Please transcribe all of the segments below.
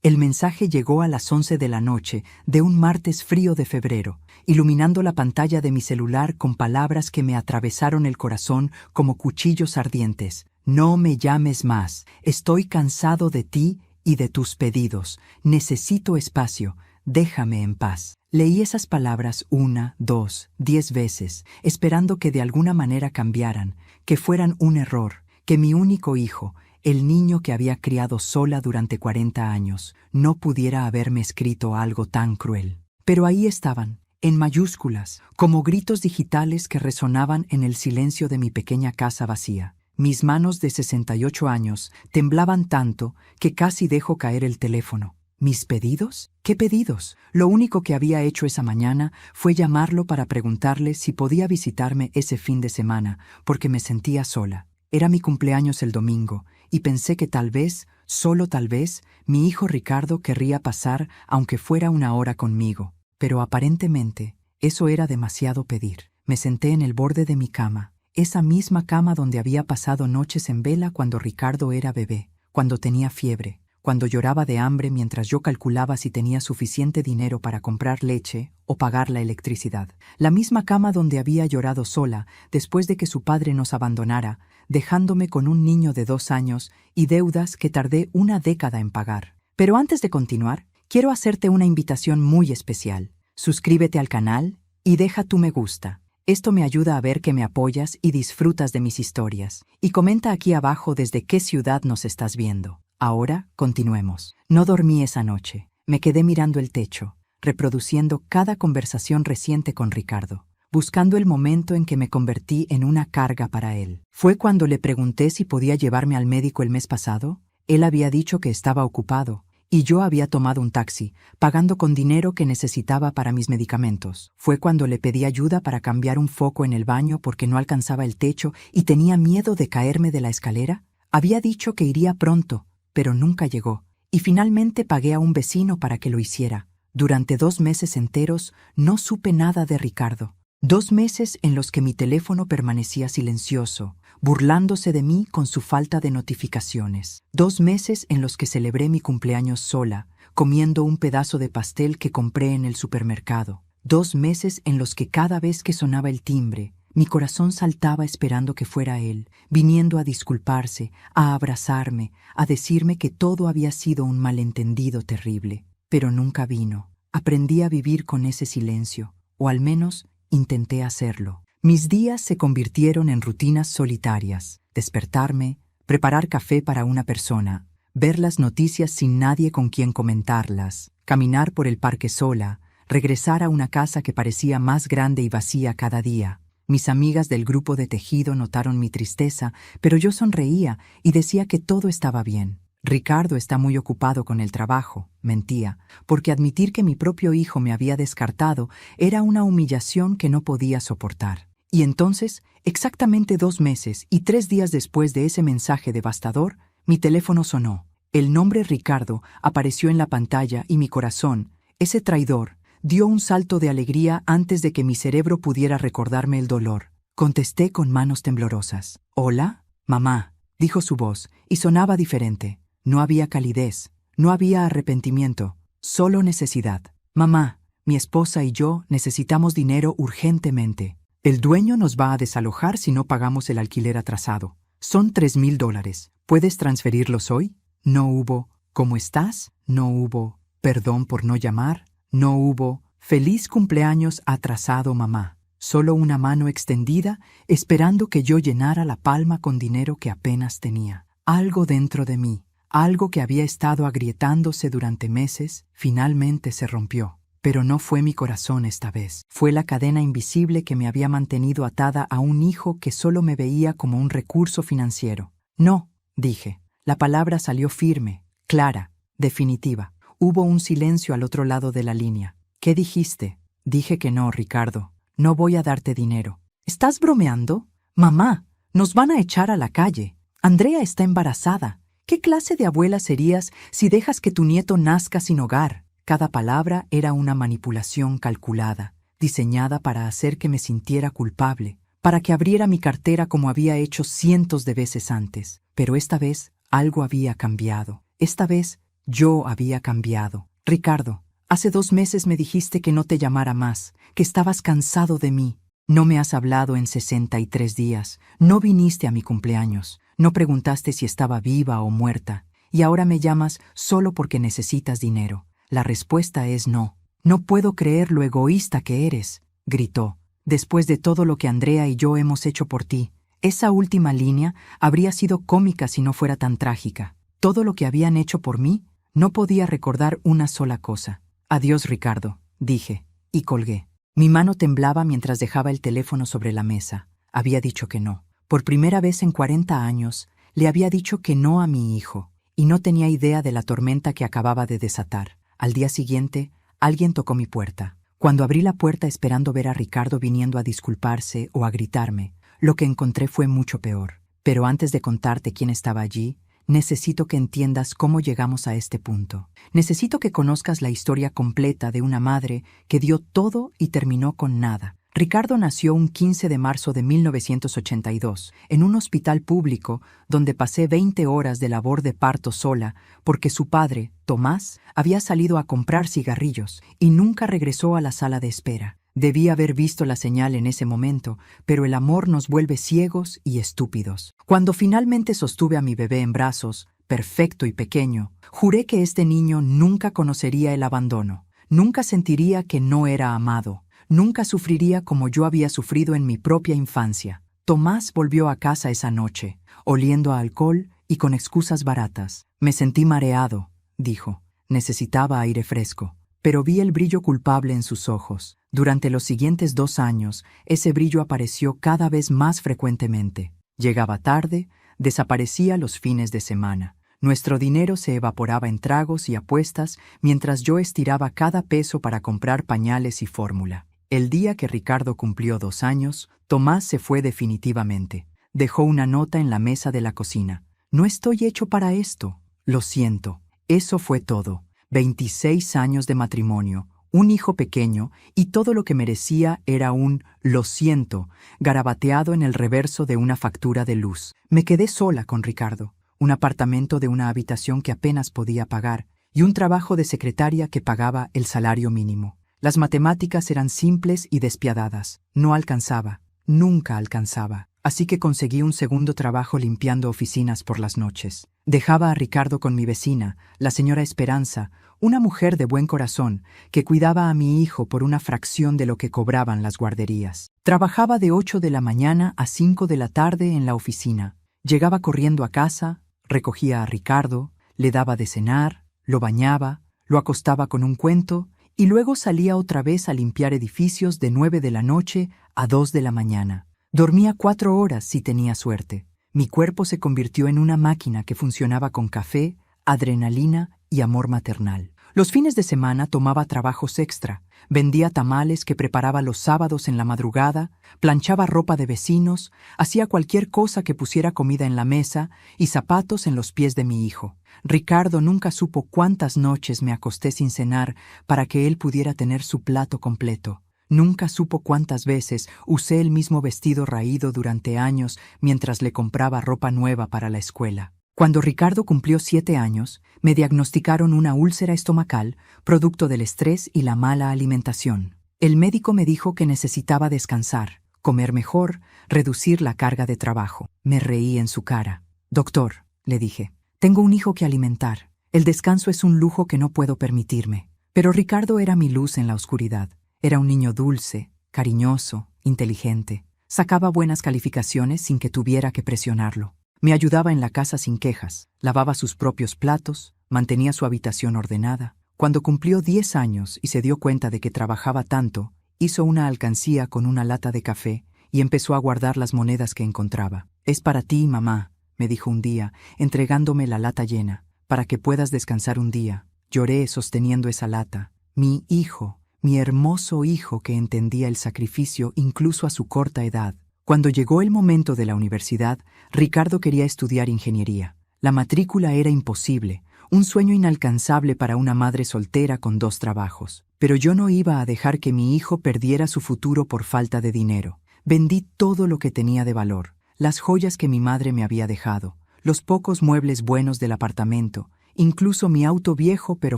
El mensaje llegó a las 11 de la noche de un martes frío de febrero, iluminando la pantalla de mi celular con palabras que me atravesaron el corazón como cuchillos ardientes. No me llames más. Estoy cansado de ti y de tus pedidos. Necesito espacio. Déjame en paz. Leí esas palabras 1, 2, 10 veces, esperando que de alguna manera cambiaran, que fueran un error, que mi único hijo, el niño que había criado sola durante 40 años, no pudiera haberme escrito algo tan cruel. Pero ahí estaban, en mayúsculas, como gritos digitales que resonaban en el silencio de mi pequeña casa vacía. Mis manos de 68 años temblaban tanto que casi dejo caer el teléfono. ¿Mis pedidos? ¿Qué pedidos? Lo único que había hecho esa mañana fue llamarlo para preguntarle si podía visitarme ese fin de semana, porque me sentía sola. Era mi cumpleaños el domingo, y pensé que tal vez, solo tal vez, mi hijo Ricardo querría pasar aunque fuera una hora conmigo. Pero aparentemente, eso era demasiado pedir. Me senté en el borde de mi cama, esa misma cama donde había pasado noches en vela cuando Ricardo era bebé, cuando tenía fiebre, cuando lloraba de hambre mientras yo calculaba si tenía suficiente dinero para comprar leche o pagar la electricidad. La misma cama donde había llorado sola después de que su padre nos abandonara, dejándome con un niño de 2 años y deudas que tardé una década en pagar. Pero antes de continuar, quiero hacerte una invitación muy especial. Suscríbete al canal y deja tu me gusta. Esto me ayuda a ver que me apoyas y disfrutas de mis historias. Y comenta aquí abajo desde qué ciudad nos estás viendo. Ahora, continuemos. No dormí esa noche. Me quedé mirando el techo, reproduciendo cada conversación reciente con Ricardo, buscando el momento en que me convertí en una carga para él. Fue cuando le pregunté si podía llevarme al médico el mes pasado. Él había dicho que estaba ocupado, y yo había tomado un taxi, pagando con dinero que necesitaba para mis medicamentos. Fue cuando le pedí ayuda para cambiar un foco en el baño porque no alcanzaba el techo y tenía miedo de caerme de la escalera. Había dicho que iría pronto, pero nunca llegó, y finalmente pagué a un vecino para que lo hiciera. Durante 2 meses enteros no supe nada de Ricardo. 2 meses en los que mi teléfono permanecía silencioso, burlándose de mí con su falta de notificaciones. 2 meses en los que celebré mi cumpleaños sola, comiendo un pedazo de pastel que compré en el supermercado. 2 meses en los que cada vez que sonaba el timbre, mi corazón saltaba esperando que fuera él, viniendo a disculparse, a abrazarme, a decirme que todo había sido un malentendido terrible. Pero nunca vino. Aprendí a vivir con ese silencio, o al menos intenté hacerlo. Mis días se convirtieron en rutinas solitarias. Despertarme, preparar café para una persona, ver las noticias sin nadie con quien comentarlas, caminar por el parque sola, regresar a una casa que parecía más grande y vacía cada día. Mis amigas del grupo de tejido notaron mi tristeza, pero yo sonreía y decía que todo estaba bien. Ricardo está muy ocupado con el trabajo, mentía, porque admitir que mi propio hijo me había descartado era una humillación que no podía soportar. Y entonces, exactamente 2 meses y 3 días después de ese mensaje devastador, mi teléfono sonó. El nombre Ricardo apareció en la pantalla y mi corazón, ese traidor, dio un salto de alegría antes de que mi cerebro pudiera recordarme el dolor. Contesté con manos temblorosas. «Hola, mamá», dijo su voz, y sonaba diferente. No había calidez, no había arrepentimiento, solo necesidad. «Mamá, mi esposa y yo necesitamos dinero urgentemente. El dueño nos va a desalojar si no pagamos el alquiler atrasado. Son $3,000. ¿Puedes transferirlos hoy?» No hubo «¿Cómo estás?», no hubo «Perdón por no llamar», no hubo «Feliz cumpleaños atrasado, mamá». Solo una mano extendida, esperando que yo llenara la palma con dinero que apenas tenía. Algo dentro de mí, algo que había estado agrietándose durante meses, finalmente se rompió. Pero no fue mi corazón esta vez. Fue la cadena invisible que me había mantenido atada a un hijo que solo me veía como un recurso financiero. «No», dije. La palabra salió firme, clara, definitiva. Hubo un silencio al otro lado de la línea. «¿Qué dijiste?» «Dije que no, Ricardo. No voy a darte dinero». «¿Estás bromeando? Mamá, nos van a echar a la calle. Andrea está embarazada. ¿Qué clase de abuela serías si dejas que tu nieto nazca sin hogar?» Cada palabra era una manipulación calculada, diseñada para hacer que me sintiera culpable, para que abriera mi cartera como había hecho cientos de veces antes. Pero esta vez algo había cambiado. Esta vez Yo había cambiado. Ricardo, hace 2 meses me dijiste que no te llamara más, que estabas cansado de mí. No me has hablado en 63 días, no viniste a mi cumpleaños, no preguntaste si estaba viva o muerta, y ahora me llamas solo porque necesitas dinero. La respuesta es no. No puedo creer lo egoísta que eres, gritó. Después de todo lo que Andrea y yo hemos hecho por ti, esa última línea habría sido cómica si no fuera tan trágica. Todo lo que habían hecho por mí, no podía recordar una sola cosa. Adiós, Ricardo, dije, y colgué. Mi mano temblaba mientras dejaba el teléfono sobre la mesa. Había dicho que no. Por primera vez en 40 años, le había dicho que no a mi hijo, y no tenía idea de la tormenta que acababa de desatar. Al día siguiente, alguien tocó mi puerta. Cuando abrí la puerta esperando ver a Ricardo viniendo a disculparse o a gritarme, lo que encontré fue mucho peor. Pero antes de contarte quién estaba allí, necesito que entiendas cómo llegamos a este punto. Necesito que conozcas la historia completa de una madre que dio todo y terminó con nada. Ricardo nació un 15 de marzo de 1982, en un hospital público donde pasé 20 horas de labor de parto sola porque su padre, Tomás, había salido a comprar cigarrillos y nunca regresó a la sala de espera. Debí haber visto la señal en ese momento, pero el amor nos vuelve ciegos y estúpidos. Cuando finalmente sostuve a mi bebé en brazos, perfecto y pequeño, juré que este niño nunca conocería el abandono, nunca sentiría que no era amado, nunca sufriría como yo había sufrido en mi propia infancia. Tomás volvió a casa esa noche, oliendo a alcohol y con excusas baratas. Me sentí mareado, dijo. Necesitaba aire fresco. Pero vi el brillo culpable en sus ojos. Durante los siguientes 2 años, ese brillo apareció cada vez más frecuentemente. Llegaba tarde, desaparecía los fines de semana. Nuestro dinero se evaporaba en tragos y apuestas mientras yo estiraba cada peso para comprar pañales y fórmula. El día que Ricardo cumplió 2 años, Tomás se fue definitivamente. Dejó una nota en la mesa de la cocina. No estoy hecho para esto. Lo siento. Eso fue todo. 26 años de matrimonio, un hijo pequeño, y todo lo que merecía era un «lo siento» garabateado en el reverso de una factura de luz. Me quedé sola con Ricardo, un apartamento de una habitación que apenas podía pagar, y un trabajo de secretaria que pagaba el salario mínimo. Las matemáticas eran simples y despiadadas. No alcanzaba, nunca alcanzaba. Así que conseguí un segundo trabajo limpiando oficinas por las noches. Dejaba a Ricardo con mi vecina, la señora Esperanza, una mujer de buen corazón que cuidaba a mi hijo por una fracción de lo que cobraban las guarderías. Trabajaba de 8 de la mañana a 5 de la tarde en la oficina. Llegaba corriendo a casa, recogía a Ricardo, le daba de cenar, lo bañaba, lo acostaba con un cuento y luego salía otra vez a limpiar edificios de 9 de la noche a 2 de la mañana. Dormía 4 horas si tenía suerte. Mi cuerpo se convirtió en una máquina que funcionaba con café, adrenalina y amor maternal. Los fines de semana tomaba trabajos extra. Vendía tamales que preparaba los sábados en la madrugada, planchaba ropa de vecinos, hacía cualquier cosa que pusiera comida en la mesa y zapatos en los pies de mi hijo. Ricardo nunca supo cuántas noches me acosté sin cenar para que él pudiera tener su plato completo. Nunca supo cuántas veces usé el mismo vestido raído durante años mientras le compraba ropa nueva para la escuela. Cuando Ricardo cumplió 7 años, me diagnosticaron una úlcera estomacal, producto del estrés y la mala alimentación. El médico me dijo que necesitaba descansar, comer mejor, reducir la carga de trabajo. Me reí en su cara. «Doctor», le dije, «tengo un hijo que alimentar. El descanso es un lujo que no puedo permitirme». Pero Ricardo era mi luz en la oscuridad. Era un niño dulce, cariñoso, inteligente. Sacaba buenas calificaciones sin que tuviera que presionarlo. Me ayudaba en la casa sin quejas, lavaba sus propios platos, mantenía su habitación ordenada. Cuando cumplió 10 años y se dio cuenta de que trabajaba tanto, hizo una alcancía con una lata de café y empezó a guardar las monedas que encontraba. «Es para ti, mamá», me dijo un día, entregándome la lata llena, «para que puedas descansar un día». Lloré sosteniendo esa lata. Mi hijo. Mi hermoso hijo que entendía el sacrificio incluso a su corta edad. Cuando llegó el momento de la universidad, Ricardo quería estudiar ingeniería. La matrícula era imposible, un sueño inalcanzable para una madre soltera con 2 trabajos. Pero yo no iba a dejar que mi hijo perdiera su futuro por falta de dinero. Vendí todo lo que tenía de valor, las joyas que mi madre me había dejado, los pocos muebles buenos del apartamento, incluso mi auto viejo pero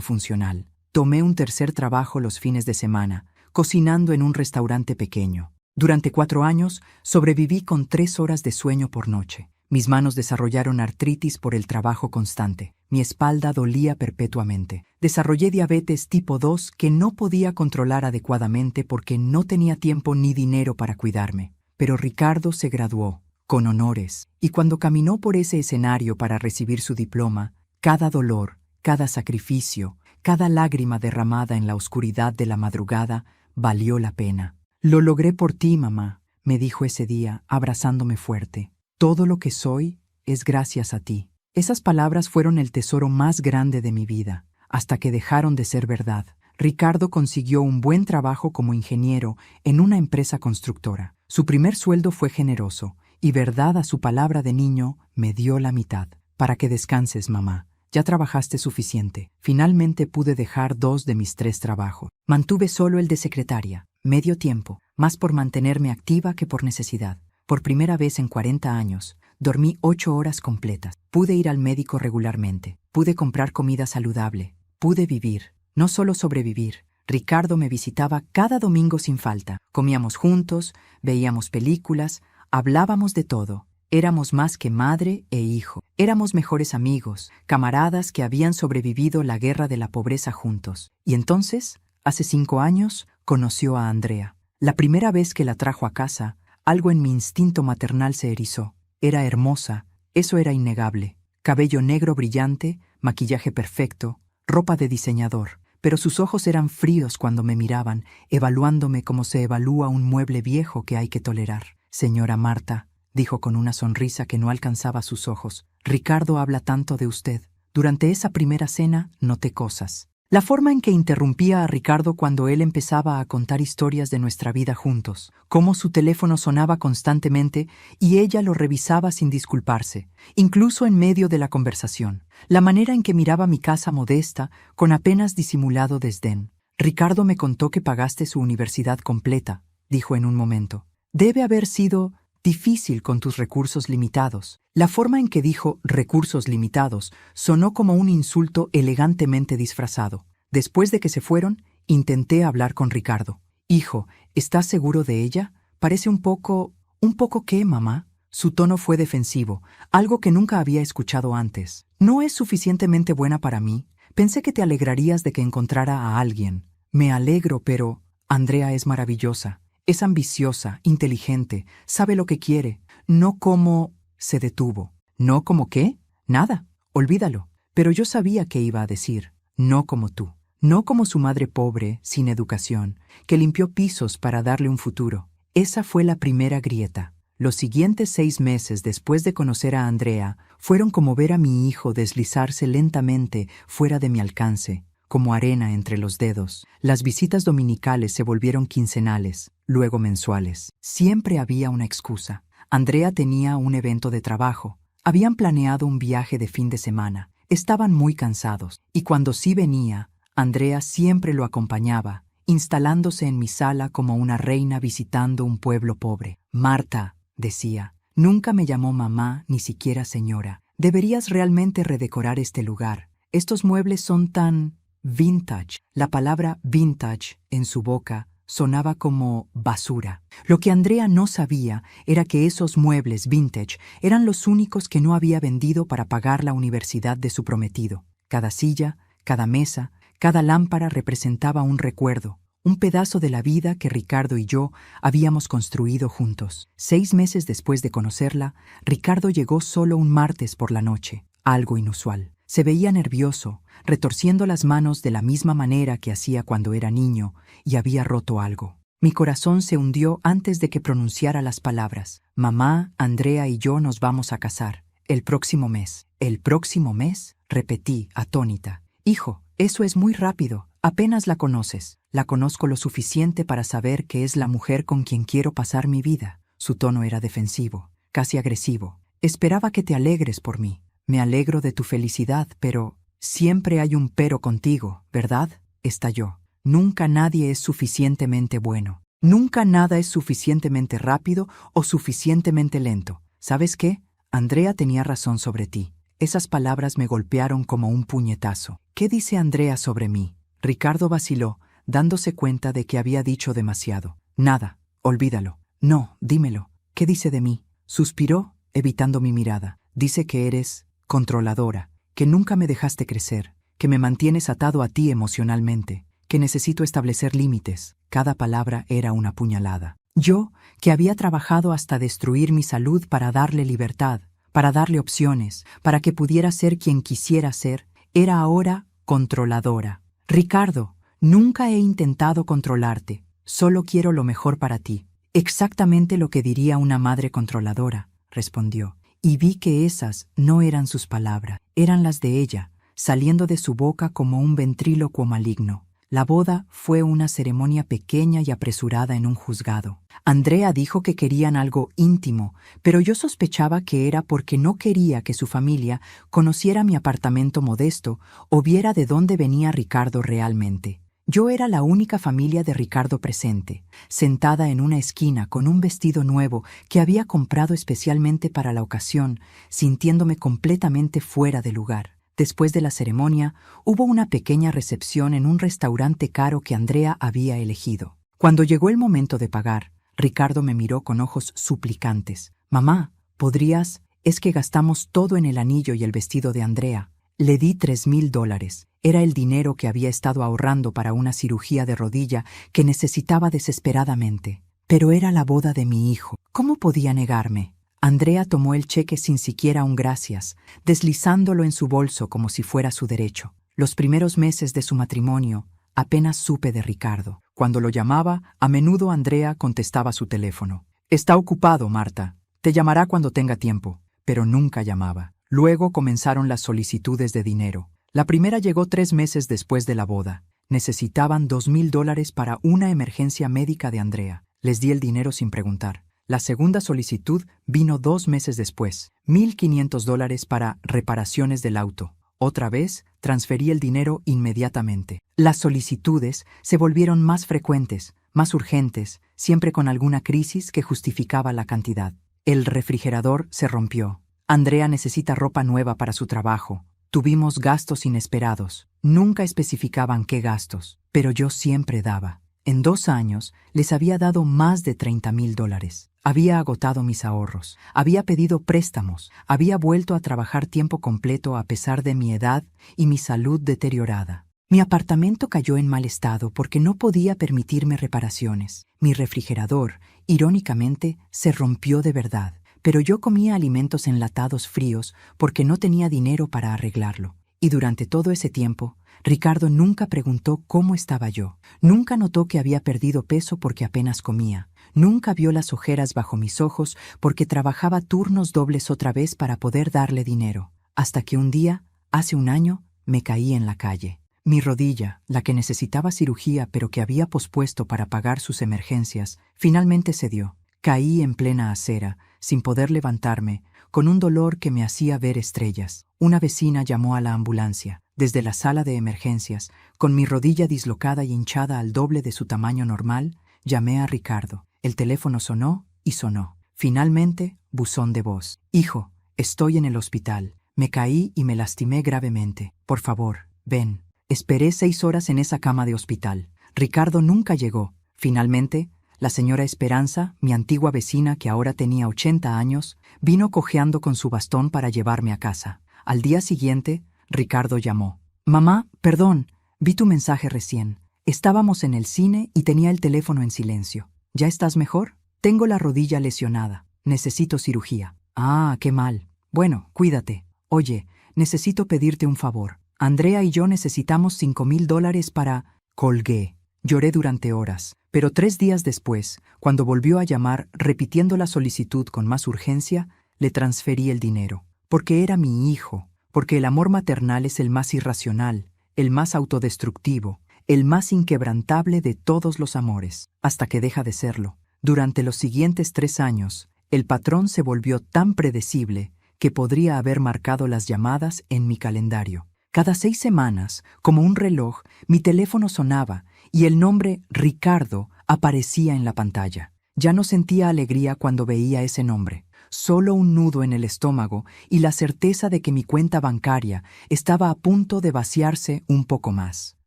funcional. Tomé un tercer trabajo los fines de semana, cocinando en un restaurante pequeño. Durante 4 años, sobreviví con 3 horas de sueño por noche. Mis manos desarrollaron artritis por el trabajo constante. Mi espalda dolía perpetuamente. Desarrollé diabetes tipo 2 que no podía controlar adecuadamente porque no tenía tiempo ni dinero para cuidarme. Pero Ricardo se graduó, con honores, y cuando caminó por ese escenario para recibir su diploma, cada dolor, cada sacrificio, cada lágrima derramada en la oscuridad de la madrugada valió la pena. «Lo logré por ti, mamá», me dijo ese día, abrazándome fuerte. «Todo lo que soy es gracias a ti». Esas palabras fueron el tesoro más grande de mi vida, hasta que dejaron de ser verdad. Ricardo consiguió un buen trabajo como ingeniero en una empresa constructora. Su primer sueldo fue generoso, y verdad a su palabra de niño, me dio la mitad. «Para que descanses, mamá. Ya trabajaste suficiente». Finalmente pude dejar 2 de mis 3 trabajos. Mantuve solo el de secretaria, medio tiempo, más por mantenerme activa que por necesidad. Por primera vez en 40 años, dormí 8 horas completas. Pude ir al médico regularmente. Pude comprar comida saludable. Pude vivir, no solo sobrevivir. Ricardo me visitaba cada domingo sin falta. Comíamos juntos, veíamos películas, hablábamos de todo. Éramos más que madre e hijo. Éramos mejores amigos, camaradas que habían sobrevivido la guerra de la pobreza juntos. Y entonces, hace 5 años, conoció a Andrea. La primera vez que la trajo a casa, algo en mi instinto maternal se erizó. Era hermosa, eso era innegable. Cabello negro brillante, maquillaje perfecto, ropa de diseñador. Pero sus ojos eran fríos cuando me miraban, evaluándome como se evalúa un mueble viejo que hay que tolerar. «Señora Marta», dijo con una sonrisa que no alcanzaba sus ojos, «Ricardo habla tanto de usted. Durante esa primera cena noté cosas». La forma en que interrumpía a Ricardo cuando él empezaba a contar historias de nuestra vida juntos, cómo su teléfono sonaba constantemente y ella lo revisaba sin disculparse, incluso en medio de la conversación, la manera en que miraba mi casa modesta con apenas disimulado desdén. «Ricardo me contó que pagaste su universidad completa», dijo en un momento. «Debe haber sido difícil con tus recursos limitados». La forma en que dijo «recursos limitados» sonó como un insulto elegantemente disfrazado. Después de que se fueron, intenté hablar con Ricardo. «Hijo, ¿estás seguro de ella? Parece un poco... ¿Un poco qué, mamá?» Su tono fue defensivo, algo que nunca había escuchado antes. «¿No es suficientemente buena para mí? Pensé que te alegrarías de que encontrara a alguien». «Me alegro, pero Andrea es maravillosa. Es ambiciosa, inteligente, sabe lo que quiere. No como...» Se detuvo. «¿No como qué? Nada. Olvídalo». Pero yo sabía qué iba a decir. «No como tú. No como su madre pobre, sin educación, que limpió pisos para darle un futuro». Esa fue la primera grieta. Los siguientes 6 meses después de conocer a Andrea fueron como ver a mi hijo deslizarse lentamente fuera de mi alcance, como arena entre los dedos. Las visitas dominicales se volvieron quincenales, luego mensuales. Siempre había una excusa. Andrea tenía un evento de trabajo. Habían planeado un viaje de fin de semana. Estaban muy cansados. Y cuando sí venía, Andrea siempre lo acompañaba, instalándose en mi sala como una reina visitando un pueblo pobre. «Marta», decía, «nunca me llamó mamá ni siquiera señora. Deberías realmente redecorar este lugar. Estos muebles son tan vintage». La palabra vintage en su boca sonaba como basura. Lo que Andrea no sabía era que esos muebles vintage eran los únicos que no había vendido para pagar la universidad de su prometido. Cada silla, cada mesa, cada lámpara representaba un recuerdo, un pedazo de la vida que Ricardo y yo habíamos construido juntos. 6 meses después de conocerla, Ricardo llegó solo un martes por la noche, algo inusual. Se veía nervioso, retorciendo las manos de la misma manera que hacía cuando era niño y había roto algo. Mi corazón se hundió antes de que pronunciara las palabras. «Mamá, Andrea y yo nos vamos a casar. El próximo mes». «¿El próximo mes?», repetí, atónita. «Hijo, eso es muy rápido. Apenas la conoces». «La conozco lo suficiente para saber que es la mujer con quien quiero pasar mi vida». Su tono era defensivo, casi agresivo. «Esperaba que te alegres por mí». «Me alegro de tu felicidad, pero siempre hay un pero contigo, ¿verdad?», estalló. «Nunca nadie es suficientemente bueno. Nunca nada es suficientemente rápido o suficientemente lento. ¿Sabes qué? Andrea tenía razón sobre ti. Esas palabras me golpearon como un puñetazo. ¿Qué dice Andrea sobre mí? Ricardo vaciló, dándose cuenta de que había dicho demasiado. Nada, olvídalo. No, dímelo. ¿Qué dice de mí? Suspiró, evitando mi mirada. Dice que eres controladora, que nunca me dejaste crecer, que me mantienes atado a ti emocionalmente, que necesito establecer límites. Cada palabra era una puñalada. Yo, que había trabajado hasta destruir mi salud para darle libertad, para darle opciones, para que pudiera ser quien quisiera ser, era ahora controladora. Ricardo, nunca he intentado controlarte, solo quiero lo mejor para ti. Exactamente lo que diría una madre controladora, respondió, y vi que esas no eran sus palabras, eran las de ella, saliendo de su boca como un ventrílocuo maligno. La boda fue una ceremonia pequeña y apresurada en un juzgado. Andrea dijo que querían algo íntimo, pero yo sospechaba que era porque no quería que su familia conociera mi apartamento modesto o viera de dónde venía Ricardo realmente. Yo era la única familia de Ricardo presente, sentada en una esquina con un vestido nuevo que había comprado especialmente para la ocasión, sintiéndome completamente fuera de lugar. Después de la ceremonia, hubo una pequeña recepción en un restaurante caro que Andrea había elegido. Cuando llegó el momento de pagar, Ricardo me miró con ojos suplicantes. «Mamá, ¿podrías? Es que gastamos todo en el anillo y el vestido de Andrea». Le di $3,000. Era el dinero que había estado ahorrando para una cirugía de rodilla que necesitaba desesperadamente. Pero era la boda de mi hijo. ¿Cómo podía negarme? Andrea tomó el cheque sin siquiera un gracias, deslizándolo en su bolso como si fuera su derecho. Los primeros meses de su matrimonio, apenas supe de Ricardo. Cuando lo llamaba, a menudo Andrea contestaba su teléfono. «Está ocupado, Marta. Te llamará cuando tenga tiempo». Pero nunca llamaba. Luego comenzaron las solicitudes de dinero. La primera llegó 3 meses después de la boda. Necesitaban $2,000 para una emergencia médica de Andrea. Les di el dinero sin preguntar. La segunda solicitud vino 2 meses después. $1,500 para reparaciones del auto. Otra vez, transferí el dinero inmediatamente. Las solicitudes se volvieron más frecuentes, más urgentes, siempre con alguna crisis que justificaba la cantidad. El refrigerador se rompió. Andrea necesita ropa nueva para su trabajo. Tuvimos gastos inesperados. Nunca especificaban qué gastos, pero yo siempre daba. En 2 años les había dado más de $30,000. Había agotado mis ahorros, había pedido préstamos, había vuelto a trabajar tiempo completo a pesar de mi edad y mi salud deteriorada. Mi apartamento cayó en mal estado porque no podía permitirme reparaciones. Mi refrigerador, irónicamente, se rompió de verdad, pero yo comía alimentos enlatados fríos porque no tenía dinero para arreglarlo. Y durante todo ese tiempo, Ricardo nunca preguntó cómo estaba yo. Nunca notó que había perdido peso porque apenas comía. Nunca vio las ojeras bajo mis ojos porque trabajaba turnos dobles otra vez para poder darle dinero. Hasta que un día, hace 1 año, me caí en la calle. Mi rodilla, la que necesitaba cirugía pero que había pospuesto para pagar sus emergencias, finalmente cedió. Caí en plena acera, sin poder levantarme, con un dolor que me hacía ver estrellas. Una vecina llamó a la ambulancia. Desde la sala de emergencias, con mi rodilla dislocada y hinchada al doble de su tamaño normal, llamé a Ricardo. El teléfono sonó y sonó. Finalmente, buzón de voz. «Hijo, estoy en el hospital. Me caí y me lastimé gravemente. Por favor, ven». Esperé 6 horas en esa cama de hospital. Ricardo nunca llegó. Finalmente, la señora Esperanza, mi antigua vecina que ahora tenía 80 años, vino cojeando con su bastón para llevarme a casa. Al día siguiente, Ricardo llamó. «Mamá, perdón, vi tu mensaje recién. Estábamos en el cine y tenía el teléfono en silencio. ¿Ya estás mejor? Tengo la rodilla lesionada. Necesito cirugía». «Ah, qué mal. Bueno, cuídate. Oye, necesito pedirte un favor. Andrea y yo necesitamos $5,000 para...». Colgué. Lloré durante horas, pero 3 días después, cuando volvió a llamar repitiendo la solicitud con más urgencia, le transferí el dinero. Porque era mi hijo, porque el amor maternal es el más irracional, el más autodestructivo, el más inquebrantable de todos los amores, hasta que deja de serlo. Durante los siguientes 3 años, el patrón se volvió tan predecible que podría haber marcado las llamadas en mi calendario. Cada 6 semanas, como un reloj, mi teléfono sonaba y el nombre Ricardo aparecía en la pantalla. Ya no sentía alegría cuando veía ese nombre. solo un nudo en el estómago y la certeza de que mi cuenta bancaria estaba a punto de vaciarse un poco más.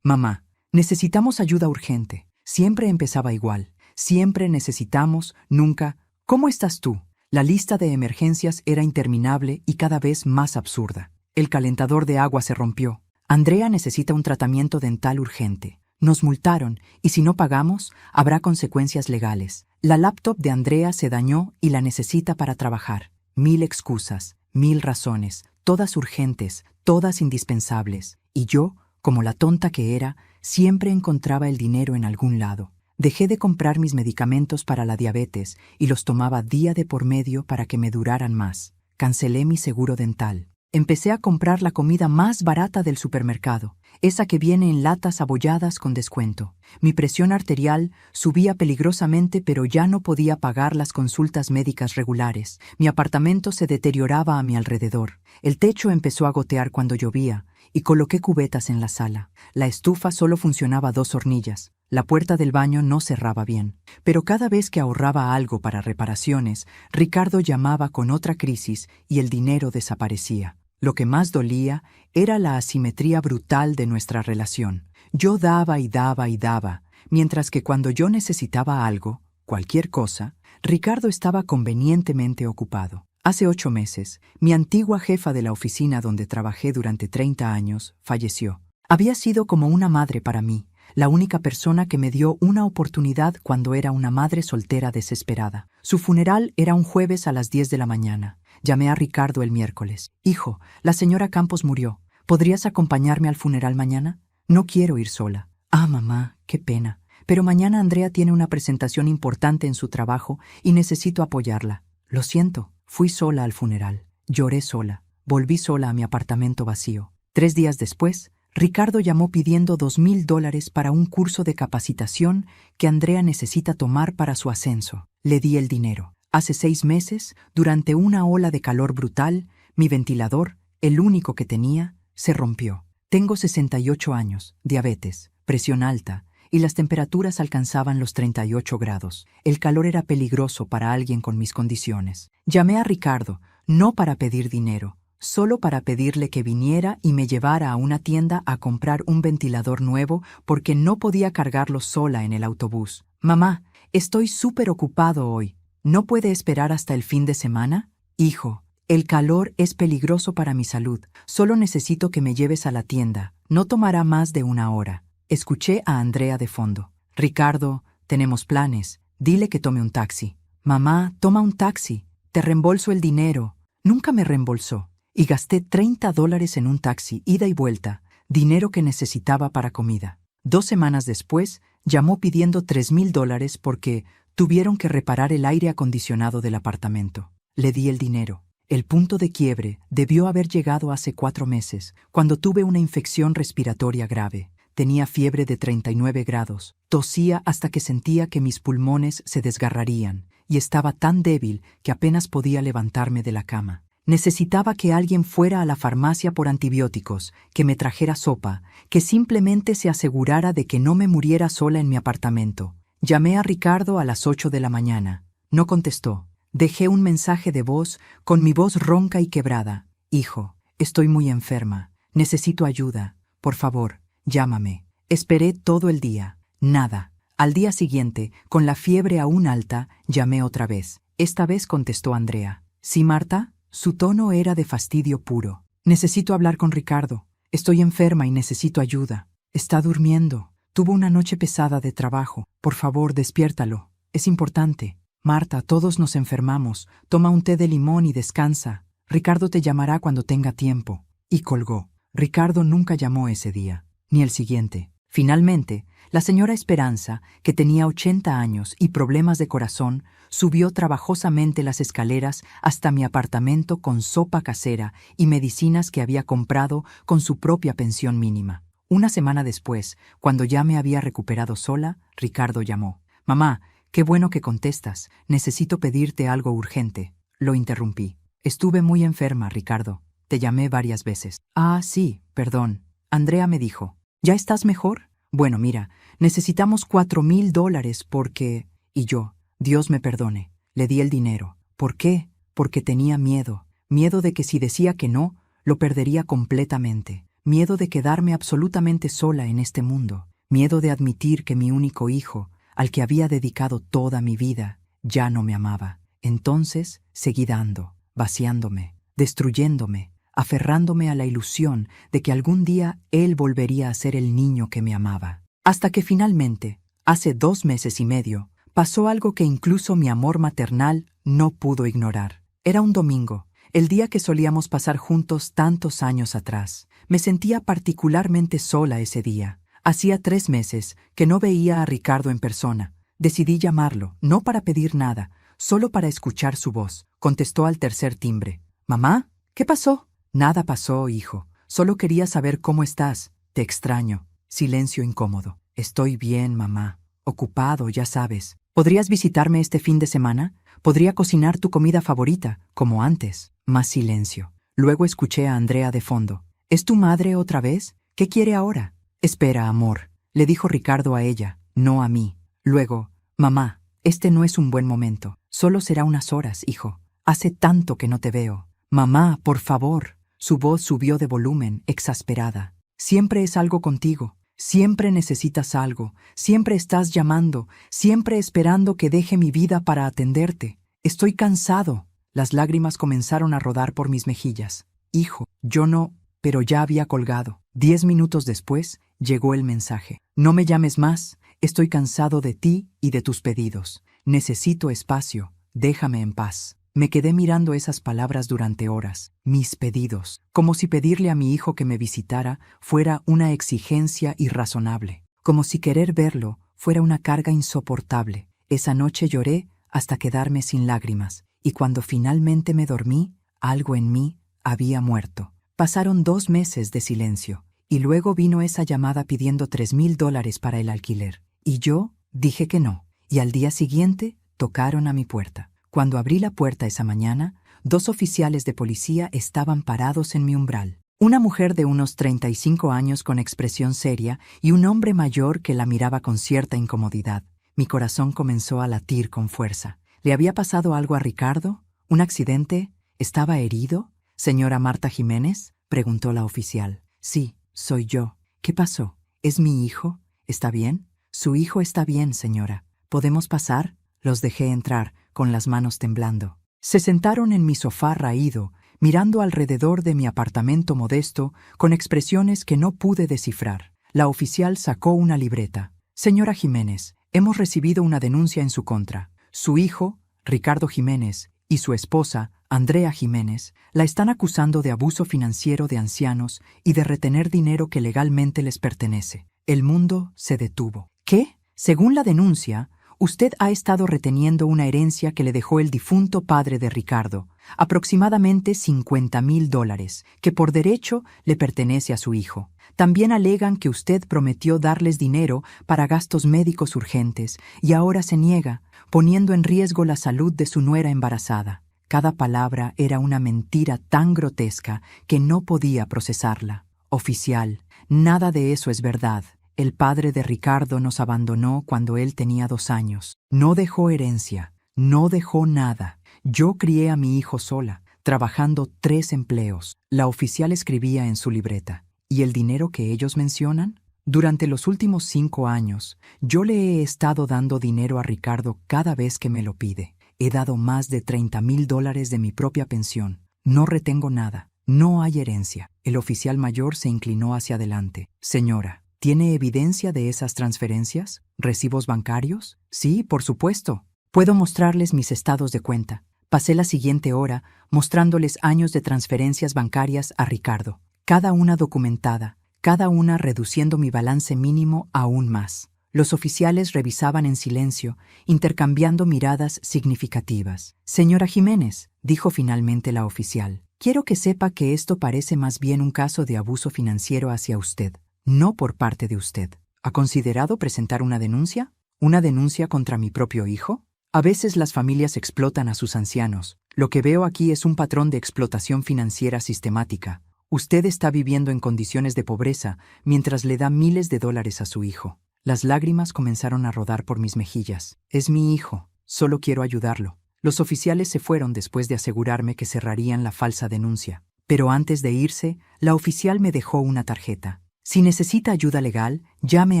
Mamá, necesitamos ayuda urgente. Siempre empezaba igual. Siempre necesitamos, nunca. ¿Cómo estás tú? La lista de emergencias era interminable y cada vez más absurda. El calentador de agua se rompió. Andrea necesita un tratamiento dental urgente. Nos multaron y si no pagamos, habrá consecuencias legales. La laptop de Andrea se dañó y la necesita para trabajar. 1000 excusas, 1000 razones, todas urgentes, todas indispensables. Y yo, como la tonta que era, siempre encontraba el dinero en algún lado. Dejé de comprar mis medicamentos para la diabetes y los tomaba día de por medio para que me duraran más. Cancelé mi seguro dental. Empecé a comprar la comida más barata del supermercado, esa que viene en latas abolladas con descuento. Mi presión arterial subía peligrosamente, pero ya no podía pagar las consultas médicas regulares. Mi apartamento se deterioraba a mi alrededor. El techo empezó a gotear cuando llovía y coloqué cubetas en la sala. La estufa solo funcionaba a 2 hornillas. La puerta del baño no cerraba bien. Pero cada vez que ahorraba algo para reparaciones, Ricardo llamaba con otra crisis y el dinero desaparecía. Lo que más dolía era la asimetría brutal de nuestra relación. Yo daba y daba y daba, mientras que cuando yo necesitaba algo, cualquier cosa, Ricardo estaba convenientemente ocupado. Hace 8 meses, mi antigua jefa de la oficina donde trabajé durante 30 años falleció. Había sido como una madre para mí, la única persona que me dio una oportunidad cuando era una madre soltera desesperada. Su funeral era un jueves a las 10 de la mañana. Llamé a Ricardo el miércoles. Hijo, la señora Campos murió. ¿Podrías acompañarme al funeral mañana? No quiero ir sola. Ah, mamá, qué pena. Pero mañana Andrea tiene una presentación importante en su trabajo y necesito apoyarla. Lo siento, fui sola al funeral. Lloré sola. Volví sola a mi apartamento vacío. 3 días después, Ricardo llamó pidiendo $2000 para un curso de capacitación que Andrea necesita tomar para su ascenso. Le di el dinero. Hace 6 meses, durante una ola de calor brutal, mi ventilador, el único que tenía, se rompió. Tengo 68 años, diabetes, presión alta, y las temperaturas alcanzaban los 38 grados. El calor era peligroso para alguien con mis condiciones. Llamé a Ricardo, no para pedir dinero, solo para pedirle que viniera y me llevara a una tienda a comprar un ventilador nuevo porque no podía cargarlo sola en el autobús. Mamá, estoy súper ocupado hoy. ¿No puede esperar hasta el fin de semana? Hijo, el calor es peligroso para mi salud. Solo necesito que me lleves a la tienda. No tomará más de 1 hora. Escuché a Andrea de fondo. Ricardo, tenemos planes. Dile que tome un taxi. Mamá, toma un taxi. Te reembolso el dinero. Nunca me reembolsó. Y gasté $30 en un taxi, ida y vuelta, dinero que necesitaba para comida. 2 semanas después, llamó pidiendo $3000 porque tuvieron que reparar el aire acondicionado del apartamento. Le di el dinero. El punto de quiebre debió haber llegado hace 4 meses, cuando tuve una infección respiratoria grave. Tenía fiebre de 39 grados. Tosía hasta que sentía que mis pulmones se desgarrarían, y estaba tan débil que apenas podía levantarme de la cama. Necesitaba que alguien fuera a la farmacia por antibióticos, que me trajera sopa, que simplemente se asegurara de que no me muriera sola en mi apartamento. Llamé a Ricardo a las 8 de la mañana. No contestó. Dejé un mensaje de voz con mi voz ronca y quebrada. Hijo, estoy muy enferma. Necesito ayuda. Por favor, llámame. Esperé todo el día. Nada. Al día siguiente, con la fiebre aún alta, llamé otra vez. Esta vez contestó Andrea. ¿Sí, Marta? Su tono era de fastidio puro. Necesito hablar con Ricardo. Estoy enferma y necesito ayuda. Está durmiendo. Tuvo una noche pesada de trabajo. Por favor, despiértalo. Es importante. Marta, todos nos enfermamos. Toma un té de limón y descansa. Ricardo te llamará cuando tenga tiempo. Y colgó. Ricardo nunca llamó ese día, ni el siguiente. Finalmente, la señora Esperanza, que tenía 80 años y problemas de corazón, subió trabajosamente las escaleras hasta mi apartamento con sopa casera y medicinas que había comprado con su propia pensión mínima. Una semana después, cuando ya me había recuperado sola, Ricardo llamó. Mamá, qué bueno que contestas. Necesito pedirte algo urgente. Lo interrumpí. Estuve muy enferma, Ricardo. Te llamé varias veces. Ah, sí, perdón. Andrea me dijo. ¿Ya estás mejor? Bueno, mira, necesitamos $4000 porque... Y yo, Dios me perdone, le di el dinero. ¿Por qué? porque tenía miedo. Miedo de que si decía que no, lo perdería completamente. Miedo de quedarme absolutamente sola en este mundo. Miedo de admitir que mi único hijo, al que había dedicado toda mi vida, ya no me amaba. Entonces seguí dando, vaciándome, destruyéndome, aferrándome a la ilusión de que algún día él volvería a ser el niño que me amaba. Hasta que finalmente, hace 2 meses y medio, pasó algo que incluso mi amor maternal no pudo ignorar. Era un domingo, el día que solíamos pasar juntos tantos años atrás. Me sentía particularmente sola ese día. Hacía 3 meses que no veía a Ricardo en persona. Decidí llamarlo, no para pedir nada, solo para escuchar su voz. Contestó al tercer timbre. «¿Mamá? ¿Qué pasó?» «Nada pasó, hijo. Solo quería saber cómo estás. Te extraño». Silencio incómodo. «Estoy bien, mamá. Ocupado, ya sabes. ¿Podrías visitarme este fin de semana? Podría cocinar tu comida favorita, como antes». Más silencio. Luego escuché a Andrea de fondo. «¿Es tu madre otra vez? ¿Qué quiere ahora?» «Espera, amor», le dijo Ricardo a ella, no a mí. Luego, «Mamá, este no es un buen momento. Solo será unas horas, hijo. Hace tanto que no te veo». «Mamá, por favor». Su voz subió de volumen, exasperada. «Siempre es algo contigo. Siempre necesitas algo. Siempre estás llamando. Siempre esperando que deje mi vida para atenderte. Estoy cansado». Las lágrimas comenzaron a rodar por mis mejillas. «Hijo, yo no...» Pero ya había colgado. 10 minutos después, llegó el mensaje. «No me llames más. Estoy cansado de ti y de tus pedidos. Necesito espacio. Déjame en paz». Me quedé mirando esas palabras durante horas. Mis pedidos. Como si pedirle a mi hijo que me visitara fuera una exigencia irrazonable. Como si querer verlo fuera una carga insoportable. Esa noche lloré hasta quedarme sin lágrimas. Y cuando finalmente me dormí, algo en mí había muerto. Pasaron 2 meses de silencio. Y luego vino esa llamada pidiendo $3,000 para el alquiler. Y yo dije que no. Y al día siguiente tocaron a mi puerta. Cuando abrí la puerta esa mañana, 2 oficiales de policía estaban parados en mi umbral. Una mujer de unos 35 años con expresión seria y un hombre mayor que la miraba con cierta incomodidad. Mi corazón comenzó a latir con fuerza. ¿Le había pasado algo a Ricardo? ¿Un accidente? ¿Estaba herido? «¿Señora Marta Jiménez?», preguntó la oficial. «Sí, soy yo». «¿Qué pasó? ¿Es mi hijo? ¿Está bien?» «Su hijo está bien, señora. ¿Podemos pasar?» Los dejé entrar, con las manos temblando. Se sentaron en mi sofá raído, mirando alrededor de mi apartamento modesto, con expresiones que no pude descifrar. La oficial sacó una libreta. «Señora Jiménez, hemos recibido una denuncia en su contra. Su hijo, Ricardo Jiménez, y su esposa, Andrea Jiménez, la están acusando de abuso financiero de ancianos y de retener dinero que legalmente les pertenece». El mundo se detuvo. «¿Qué? Según la denuncia, usted ha estado reteniendo una herencia que le dejó el difunto padre de Ricardo, aproximadamente $50,000, que por derecho le pertenece a su hijo. También alegan que usted prometió darles dinero para gastos médicos urgentes y ahora se niega, poniendo en riesgo la salud de su nuera embarazada». Cada palabra era una mentira tan grotesca que no podía procesarla. «Oficial, nada de eso es verdad. El padre de Ricardo nos abandonó cuando él tenía 2 años. No dejó herencia, no dejó nada. Yo crié a mi hijo sola, trabajando 3 empleos». La oficial escribía en su libreta. «¿Y el dinero que ellos mencionan? Durante los últimos 5 años, yo le he estado dando dinero a Ricardo cada vez que me lo pide. He dado más de $30,000 de mi propia pensión. No retengo nada. No hay herencia». El oficial mayor se inclinó hacia adelante. «Señora, ¿tiene evidencia de esas transferencias? ¿Recibos bancarios?» «Sí, por supuesto. Puedo mostrarles mis estados de cuenta». Pasé la siguiente hora mostrándoles años de transferencias bancarias a Ricardo, cada una documentada, cada una reduciendo mi balance mínimo aún más. Los oficiales revisaban en silencio, intercambiando miradas significativas. «Señora Jiménez», dijo finalmente la oficial, «quiero que sepa que esto parece más bien un caso de abuso financiero hacia usted, no por parte de usted. ¿Ha considerado presentar una denuncia? ¿Una denuncia contra mi propio hijo? A veces las familias explotan a sus ancianos. Lo que veo aquí es un patrón de explotación financiera sistemática. Usted está viviendo en condiciones de pobreza mientras le da miles de dólares a su hijo». Las lágrimas comenzaron a rodar por mis mejillas. «Es mi hijo. Solo quiero ayudarlo». Los oficiales se fueron después de asegurarme que cerrarían la falsa denuncia. Pero antes de irse, la oficial me dejó una tarjeta. Si necesita ayuda legal, llame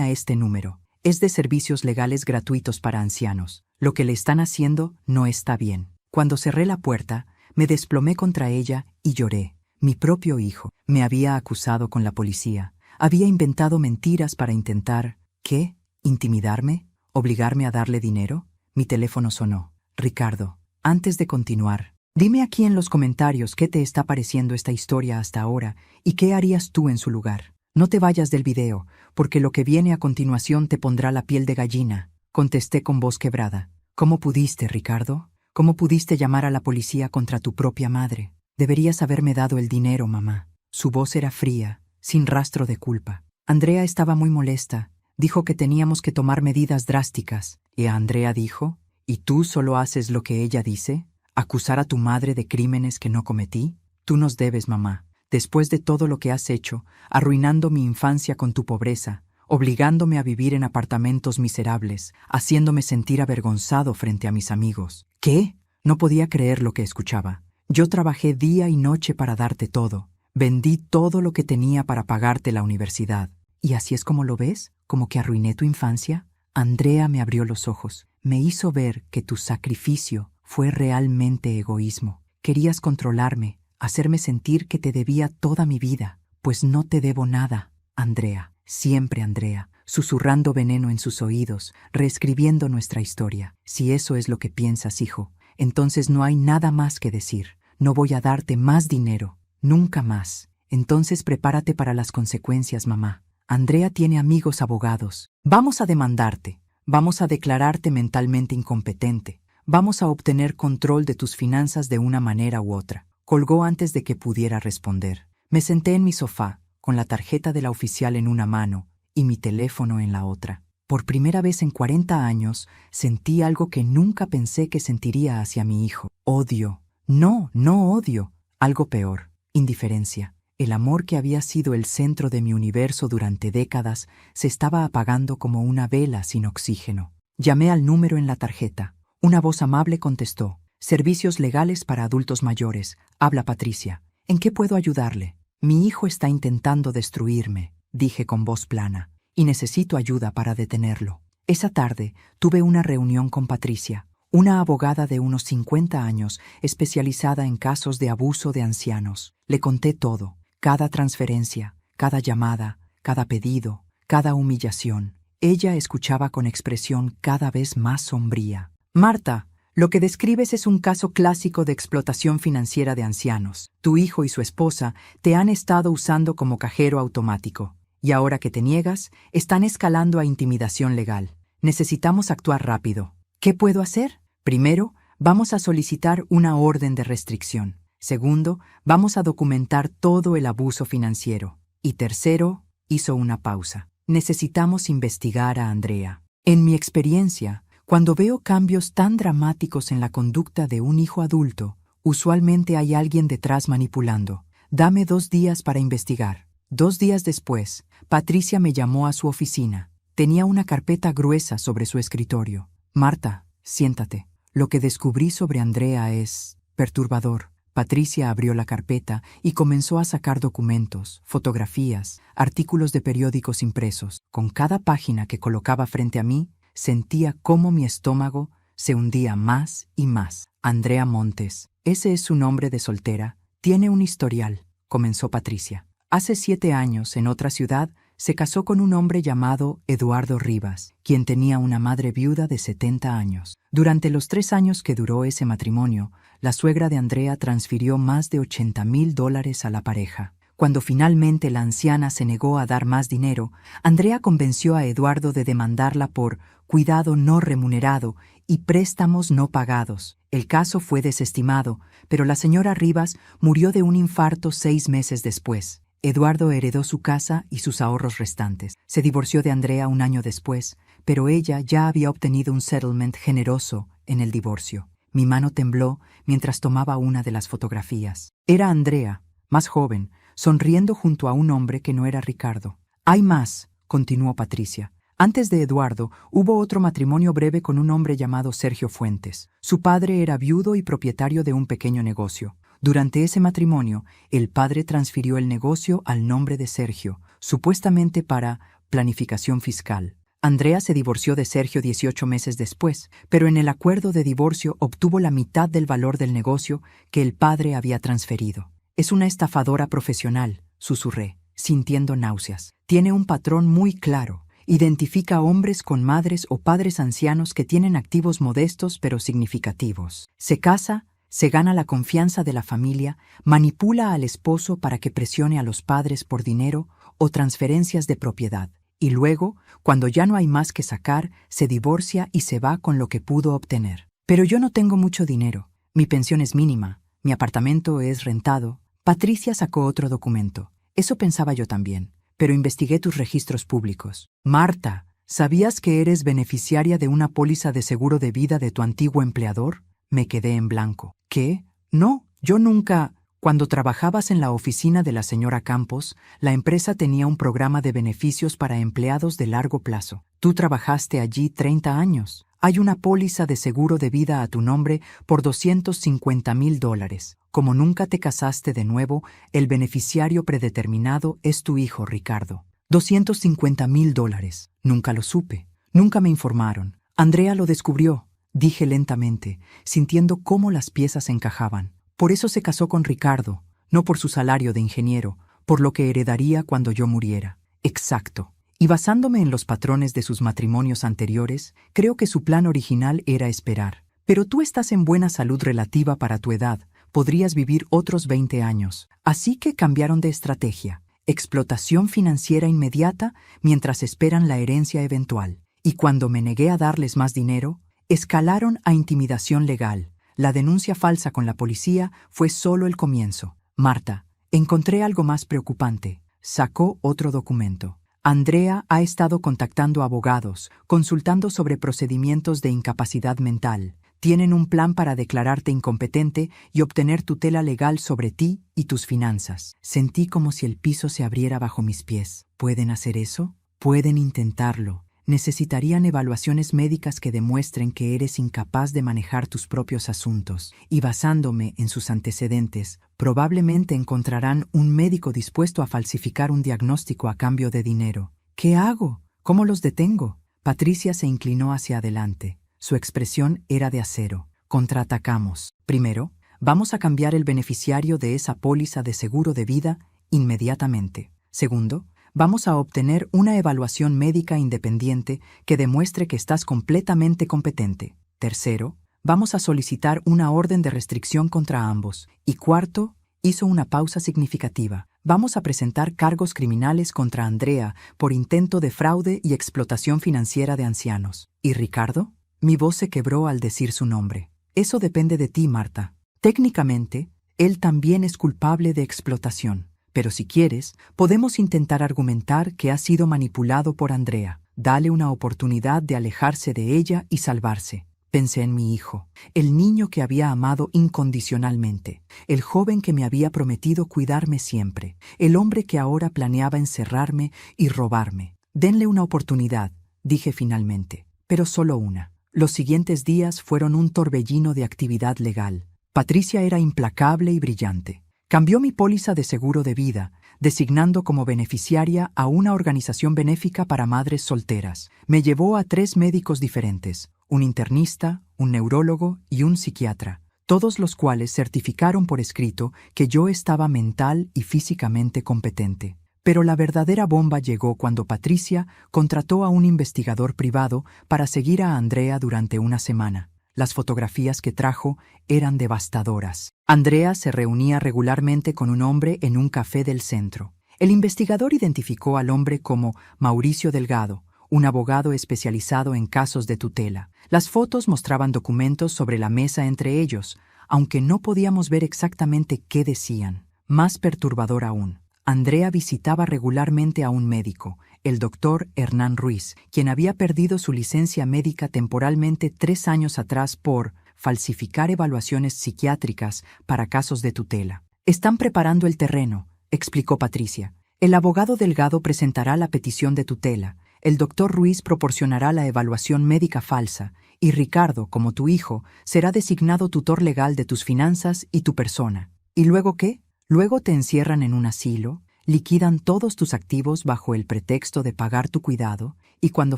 a este número. Es de servicios legales gratuitos para ancianos. Lo que le están haciendo no está bien. Cuando cerré la puerta, me desplomé contra ella y lloré. Mi propio hijo me había acusado con la policía. Había inventado mentiras para intentar, ¿qué? ¿Intimidarme? ¿Obligarme a darle dinero? Mi teléfono sonó. Ricardo, antes de continuar, dime aquí en los comentarios qué te está pareciendo esta historia hasta ahora y qué harías tú en su lugar. No te vayas del video, porque lo que viene a continuación te pondrá la piel de gallina. Contesté con voz quebrada. ¿Cómo pudiste, Ricardo? ¿Cómo pudiste llamar a la policía contra tu propia madre? Deberías haberme dado el dinero, mamá. Su voz era fría, sin rastro de culpa. Andrea estaba muy molesta. Dijo que teníamos que tomar medidas drásticas. Y Andrea dijo, ¿y tú solo haces lo que ella dice? ¿Acusar a tu madre de crímenes que no cometí? Tú nos debes, mamá. Después de todo lo que has hecho, arruinando mi infancia con tu pobreza, obligándome a vivir en apartamentos miserables, haciéndome sentir avergonzado frente a mis amigos. ¿Qué? No podía creer lo que escuchaba. Yo trabajé día y noche para darte todo. Vendí todo lo que tenía para pagarte la universidad. ¿Y así es como lo ves? ¿Como que arruiné tu infancia? Andrea me abrió los ojos. Me hizo ver que tu sacrificio fue realmente egoísmo. Querías controlarme, hacerme sentir que te debía toda mi vida. Pues no te debo nada, Andrea. Siempre Andrea, susurrando veneno en sus oídos, reescribiendo nuestra historia. Si eso es lo que piensas, hijo, entonces no hay nada más que decir. No voy a darte más dinero, nunca más. Entonces prepárate para las consecuencias, mamá. Andrea tiene amigos abogados. Vamos a demandarte. Vamos a declararte mentalmente incompetente. Vamos a obtener control de tus finanzas de una manera u otra. Colgó antes de que pudiera responder. Me senté en mi sofá, con la tarjeta de la oficial en una mano y mi teléfono en la otra. Por primera vez en 40 años, sentí algo que nunca pensé que sentiría hacia mi hijo. Odio. No odio. Algo peor. Indiferencia. El amor que había sido el centro de mi universo durante décadas se estaba apagando como una vela sin oxígeno. Llamé al número en la tarjeta. Una voz amable contestó. Servicios legales para adultos mayores. Habla Patricia. ¿En qué puedo ayudarle? Mi hijo está intentando destruirme, dije con voz plana, y necesito ayuda para detenerlo. Esa tarde tuve una reunión con Patricia, una abogada de unos 50 años especializada en casos de abuso de ancianos. Le conté todo, cada transferencia, cada llamada, cada pedido, cada humillación. Ella escuchaba con expresión cada vez más sombría. Marta, lo que describes es un caso clásico de explotación financiera de ancianos. Tu hijo y su esposa te han estado usando como cajero automático. Y ahora que te niegas, están escalando a intimidación legal. Necesitamos actuar rápido. ¿Qué puedo hacer? Primero, vamos a solicitar una orden de restricción. Segundo, vamos a documentar todo el abuso financiero. Y tercero, hizo una pausa. Necesitamos investigar a Andrea. En mi experiencia, cuando veo cambios tan dramáticos en la conducta de un hijo adulto, usualmente hay alguien detrás manipulando. Dame 2 días para investigar. 2 días después, Patricia me llamó a su oficina. Tenía una carpeta gruesa sobre su escritorio. Marta, siéntate. Lo que descubrí sobre Andrea es perturbador. Patricia abrió la carpeta y comenzó a sacar documentos, fotografías, artículos de periódicos impresos. Con cada página que colocaba frente a mí, sentía cómo mi estómago se hundía más y más. Andrea Montes, ese es su nombre de soltera, tiene un historial, comenzó Patricia. Hace 7 años, en otra ciudad, se casó con un hombre llamado Eduardo Rivas, quien tenía una madre viuda de 70 años. Durante los 3 años que duró ese matrimonio, la suegra de Andrea transfirió más de $80,000 a la pareja. Cuando finalmente la anciana se negó a dar más dinero, Andrea convenció a Eduardo de demandarla por cuidado no remunerado y préstamos no pagados. El caso fue desestimado, pero la señora Rivas murió de un infarto 6 meses después. Eduardo heredó su casa y sus ahorros restantes. Se divorció de Andrea un año después, pero ella ya había obtenido un settlement generoso en el divorcio. Mi mano tembló mientras tomaba una de las fotografías. Era Andrea, más joven, sonriendo junto a un hombre que no era Ricardo. Hay más, continuó Patricia. Antes de Eduardo, hubo otro matrimonio breve con un hombre llamado Sergio Fuentes. Su padre era viudo y propietario de un pequeño negocio. Durante ese matrimonio, el padre transfirió el negocio al nombre de Sergio, supuestamente para planificación fiscal. Andrea se divorció de Sergio 18 meses después, pero en el acuerdo de divorcio obtuvo la mitad del valor del negocio que el padre había transferido. Es una estafadora profesional, susurré, sintiendo náuseas. Tiene un patrón muy claro. Identifica a hombres con madres o padres ancianos que tienen activos modestos pero significativos. Se casa, se gana la confianza de la familia, manipula al esposo para que presione a los padres por dinero o transferencias de propiedad. Y luego, cuando ya no hay más que sacar, se divorcia y se va con lo que pudo obtener. Pero yo no tengo mucho dinero. Mi pensión es mínima. Mi apartamento es rentado. Patricia sacó otro documento. Eso pensaba yo también. Pero investigué tus registros públicos. Marta, ¿sabías que eres beneficiaria de una póliza de seguro de vida de tu antiguo empleador? Me quedé en blanco. ¿Qué? No, yo nunca... Cuando trabajabas en la oficina de la señora Campos, la empresa tenía un programa de beneficios para empleados de largo plazo. Tú trabajaste allí 30 años. Hay una póliza de seguro de vida a tu nombre por $250,000. Como nunca te casaste de nuevo, el beneficiario predeterminado es tu hijo Ricardo. $250,000. Nunca lo supe. Nunca me informaron. Andrea lo descubrió, dije lentamente, sintiendo cómo las piezas encajaban. Por eso se casó con Ricardo, no por su salario de ingeniero, por lo que heredaría cuando yo muriera. Exacto. Y basándome en los patrones de sus matrimonios anteriores, creo que su plan original era esperar. Pero tú estás en buena salud relativa para tu edad, podrías vivir otros 20 años. Así que cambiaron de estrategia. Explotación financiera inmediata mientras esperan la herencia eventual. Y cuando me negué a darles más dinero, escalaron a intimidación legal. La denuncia falsa con la policía fue solo el comienzo. Marta, encontré algo más preocupante. Sacó otro documento. Andrea ha estado contactando abogados, consultando sobre procedimientos de incapacidad mental. Tienen un plan para declararte incompetente y obtener tutela legal sobre ti y tus finanzas. Sentí como si el piso se abriera bajo mis pies. ¿Pueden hacer eso? Pueden intentarlo. Necesitarían evaluaciones médicas que demuestren que eres incapaz de manejar tus propios asuntos, y basándome en sus antecedentes, probablemente encontrarán un médico dispuesto a falsificar un diagnóstico a cambio de dinero. ¿Qué hago? ¿Cómo los detengo? Patricia se inclinó hacia adelante. Su expresión era de acero. Contraatacamos. Primero, vamos a cambiar el beneficiario de esa póliza de seguro de vida inmediatamente. Segundo, vamos a obtener una evaluación médica independiente que demuestre que estás completamente competente. Tercero, vamos a solicitar una orden de restricción contra ambos. Y cuarto, hizo una pausa significativa. Vamos a presentar cargos criminales contra Andrea por intento de fraude y explotación financiera de ancianos. ¿Y Ricardo? Mi voz se quebró al decir su nombre. Eso depende de ti, Marta. Técnicamente, él también es culpable de explotación. Pero si quieres, podemos intentar argumentar que ha sido manipulado por Andrea. Dale una oportunidad de alejarse de ella y salvarse. Pensé en mi hijo, el niño que había amado incondicionalmente, el joven que me había prometido cuidarme siempre, el hombre que ahora planeaba encerrarme y robarme. Denle una oportunidad, dije finalmente, pero solo una. Los siguientes días fueron un torbellino de actividad legal. Patricia era implacable y brillante. Cambió mi póliza de seguro de vida, designando como beneficiaria a una organización benéfica para madres solteras. Me llevó a 3 médicos diferentes, un internista, un neurólogo y un psiquiatra, todos los cuales certificaron por escrito que yo estaba mental y físicamente competente. Pero la verdadera bomba llegó cuando Patricia contrató a un investigador privado para seguir a Andrea durante una semana. Las fotografías que trajo eran devastadoras. Andrea se reunía regularmente con un hombre en un café del centro. El investigador identificó al hombre como Mauricio Delgado, un abogado especializado en casos de tutela. Las fotos mostraban documentos sobre la mesa entre ellos, aunque no podíamos ver exactamente qué decían. Más perturbador aún, Andrea visitaba regularmente a un médico, el doctor Hernán Ruiz, quien había perdido su licencia médica temporalmente 3 años atrás por falsificar evaluaciones psiquiátricas para casos de tutela. Están preparando el terreno, explicó Patricia. El abogado Delgado presentará la petición de tutela. El doctor Ruiz proporcionará la evaluación médica falsa, y Ricardo, como tu hijo, será designado tutor legal de tus finanzas y tu persona. ¿Y luego qué? Luego te encierran en un asilo, liquidan todos tus activos bajo el pretexto de pagar tu cuidado, y cuando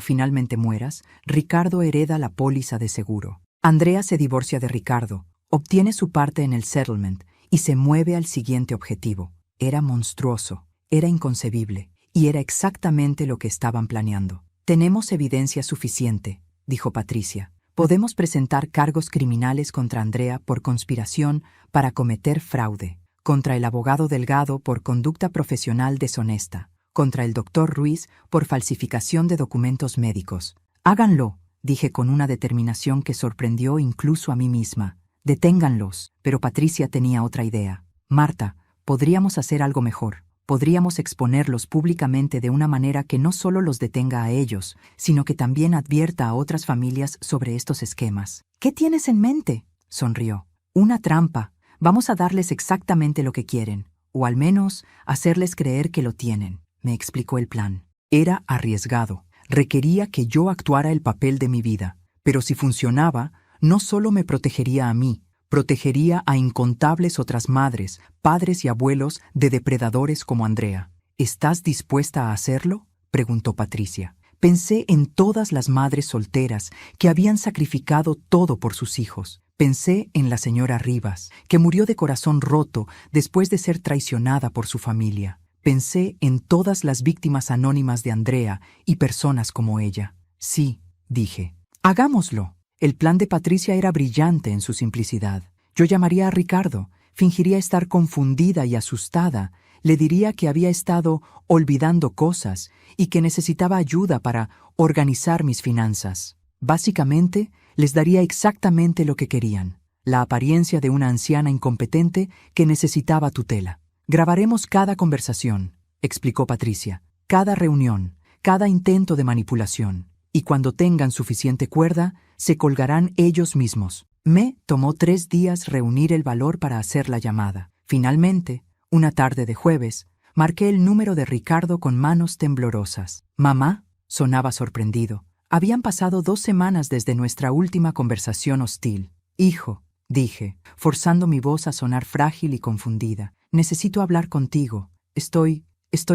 finalmente mueras, Ricardo hereda la póliza de seguro. Andrea se divorcia de Ricardo, obtiene su parte en el settlement y se mueve al siguiente objetivo. Era monstruoso, era inconcebible, y era exactamente lo que estaban planeando. Tenemos evidencia suficiente, dijo Patricia. Podemos presentar cargos criminales contra Andrea por conspiración para cometer fraude, contra el abogado Delgado por conducta profesional deshonesta, contra el doctor Ruiz por falsificación de documentos médicos. Háganlo, dije con una determinación que sorprendió incluso a mí misma. Deténganlos. Pero Patricia tenía otra idea. Marta, podríamos hacer algo mejor. Podríamos exponerlos públicamente de una manera que no solo los detenga a ellos, sino que también advierta a otras familias sobre estos esquemas. ¿Qué tienes en mente?, sonrió. Una trampa. Vamos a darles exactamente lo que quieren, o al menos hacerles creer que lo tienen, me explicó el plan. Era arriesgado. Requería que yo actuara el papel de mi vida, pero si funcionaba, no solo me protegería a mí, protegería a incontables otras madres, padres y abuelos de depredadores como Andrea. ¿Estás dispuesta a hacerlo?, preguntó Patricia. Pensé en todas las madres solteras que habían sacrificado todo por sus hijos. Pensé en la señora Rivas, que murió de corazón roto después de ser traicionada por su familia. Pensé en todas las víctimas anónimas de Andrea y personas como ella. Sí, dije. Hagámoslo. El plan de Patricia era brillante en su simplicidad. Yo llamaría a Ricardo, fingiría estar confundida y asustada, le diría que había estado olvidando cosas y que necesitaba ayuda para organizar mis finanzas. Básicamente, les daría exactamente lo que querían, la apariencia de una anciana incompetente que necesitaba tutela. Grabaremos cada conversación, explicó Patricia, cada reunión, cada intento de manipulación, y cuando tengan suficiente cuerda, se colgarán ellos mismos. Me tomó 3 días reunir el valor para hacer la llamada. Finalmente, una tarde de jueves, marqué el número de Ricardo con manos temblorosas. «Mamá», sonaba sorprendido. Habían pasado 2 semanas desde nuestra última conversación hostil. «Hijo», dije, forzando mi voz a sonar frágil y confundida. «Necesito hablar contigo. Estoy